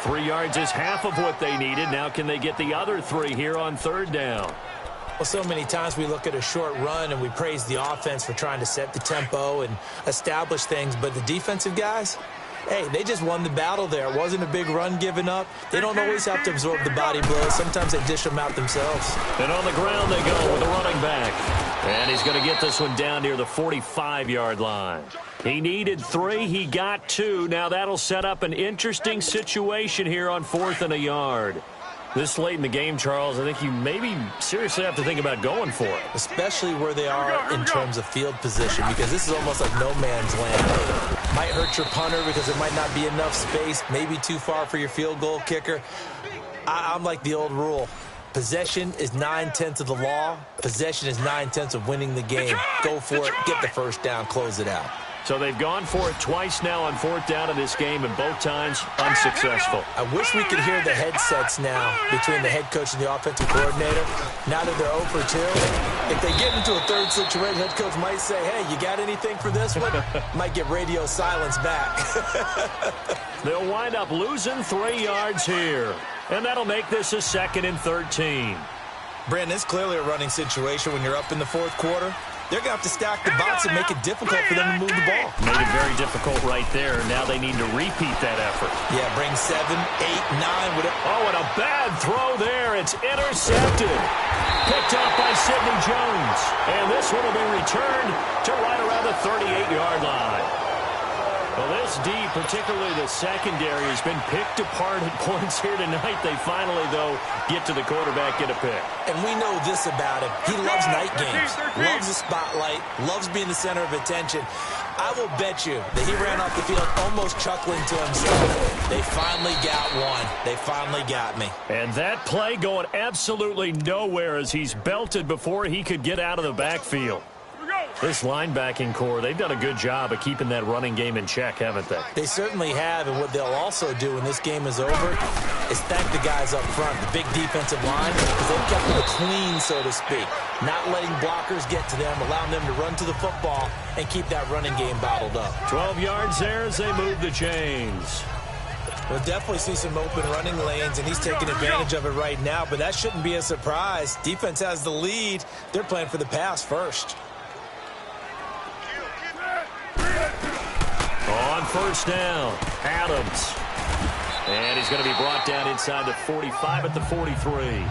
3 yards is half of what they needed. Now can they get the other 3 here on third down? Well, so many times we look at a short run and we praise the offense for trying to set the tempo and establish things, but the defensive guys, hey, they just won the battle there. It wasn't a big run given up. They don't always have to absorb the body blows. Sometimes they dish them out themselves. And on the ground they go with the running back. And he's going to get this one down near the 45-yard line. He needed 3. He got 2. Now that'll set up an interesting situation here on 4th and a yard. This late in the game, Charles, I think you maybe seriously have to think about going for it. Especially where they are in terms of field position, because this is almost like no man's land. Might hurt your punter because there might not be enough space, maybe too far for your field goal kicker. I'm like the old rule. Possession is 9/10 of the law. Possession is 9/10 of winning the game. Go for it, get the first down, close it out. So they've gone for it twice now on 4th down in this game, and both times unsuccessful. I wish we could hear the headsets now between the head coach and the offensive coordinator. Now that they're 0 for 2, if they get into a third situation, head coach might say, hey, you got anything for this one? Might get radio silence back. They'll wind up losing 3 yards here, and that'll make this a 2nd and 13. Brandon, it's clearly a running situation when you're up in the 4th quarter. they're going to have to stack the box and make it difficult for them to move the ball. Made it very difficult right there. Now they need to repeat that effort. Yeah, bring 7, 8, 9 with it. Oh, and a bad throw there. It's intercepted. Picked up by Sidney Jones. And this one will be returned to right around the 38-yard line. Well, this D, particularly the secondary, has been picked apart at points here tonight. They finally, though, get to the quarterback, get a pick. And we know this about him. He loves night games, loves the spotlight, loves being the center of attention. I will bet you that he ran off the field almost chuckling to himself. They finally got one. They finally got me. And that play going absolutely nowhere as he's belted before he could get out of the backfield. This linebacking core, they've done a good job of keeping that running game in check, haven't they? They certainly have, and what they'll also do when this game is over is thank the guys up front, the big defensive line, because they've kept them clean, so to speak. Not letting blockers get to them, allowing them to run to the football and keep that running game bottled up. 12 yards there as they move the chains. We'll definitely see some open running lanes, and he's taking advantage of it right now, but that shouldn't be a surprise. Defense has the lead. They're playing for the pass first. On first down, Adams. And he's going to be brought down inside the 45 at the 43.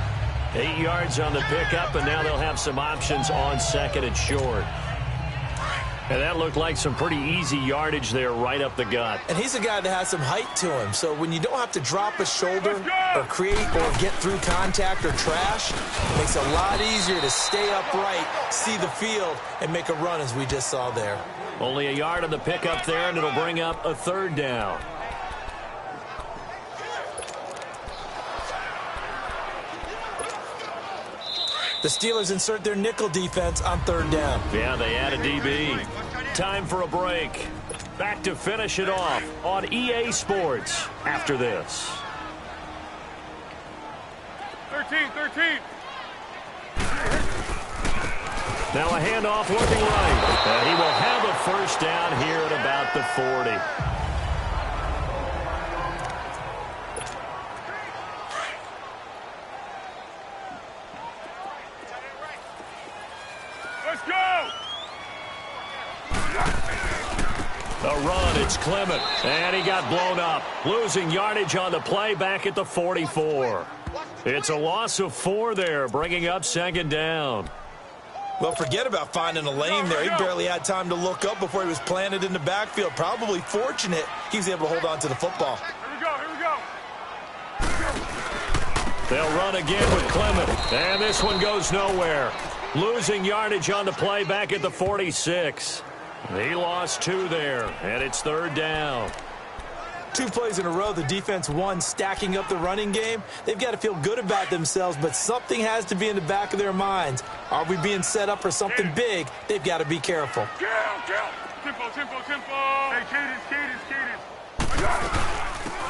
8 yards on the pickup, and now they'll have some options on second and short. And that looked like some pretty easy yardage there right up the gut. And he's a guy that has some height to him, so when you don't have to drop a shoulder or create or get through contact or trash, it makes it a lot easier to stay upright, see the field, and make a run as we just saw there. Only a yard on the pickup there, and it'll bring up a third down. The Steelers insert their nickel defense on third down. Yeah, they add a DB. Time for a break. Back to finish it off on EA Sports after this. 13. Now a handoff looking right. And he will have a first down here at about the 40. Let's go! A run, it's Clement. And he got blown up. Losing yardage on the play back at the 44. It's a loss of 4 there, bringing up second down. Well, forget about finding a lane there. He barely had time to look up before he was planted in the backfield. Probably fortunate he was able to hold on to the football. Here we go. They'll run again with Clement. And this one goes nowhere. Losing yardage on the play back at the 46. He lost 2 there, and it's third down. 2 plays in a row, the defense won, stacking up the running game. They've got to feel good about themselves, but something has to be in the back of their minds. Are we being set up for something big? They've got to be careful. Tempo. Hey, cadence.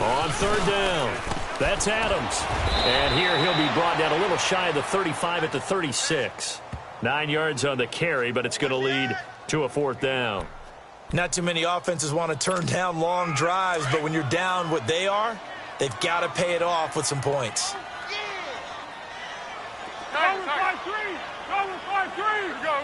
On third down, that's Adams. And here he'll be brought down a little shy of the 35 at the 36. 9 yards on the carry, but it's going to lead to a fourth down. Not too many offenses want to turn down long drives, but when you're down what they are, they've got to pay it off with some points. Go 5-3. We go.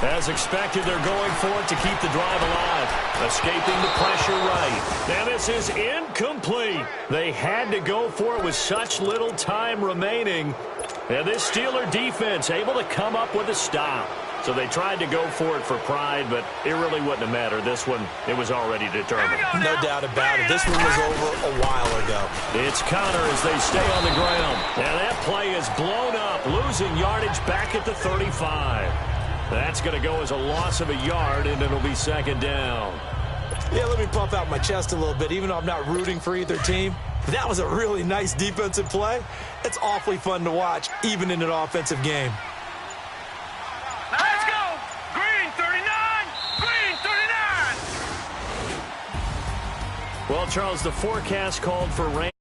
As expected, they're going for it to keep the drive alive. Escaping the pressure right. Now this is incomplete. They had to go for it with such little time remaining. And this Steeler defense able to come up with a stop. So they tried to go for it for pride, but it really wouldn't have mattered. This one, it was already determined. No doubt about it. This one was over a while ago. It's Connor as they stay on the ground. And that play is blown up, losing yardage back at the 35. That's going to go as a loss of a yard, and it'll be second down. Yeah, let me puff out my chest a little bit, even though I'm not rooting for either team. That was a really nice defensive play. It's awfully fun to watch, even in an offensive game. Let's go! Green 39! Well, Charles, the forecast called for rain.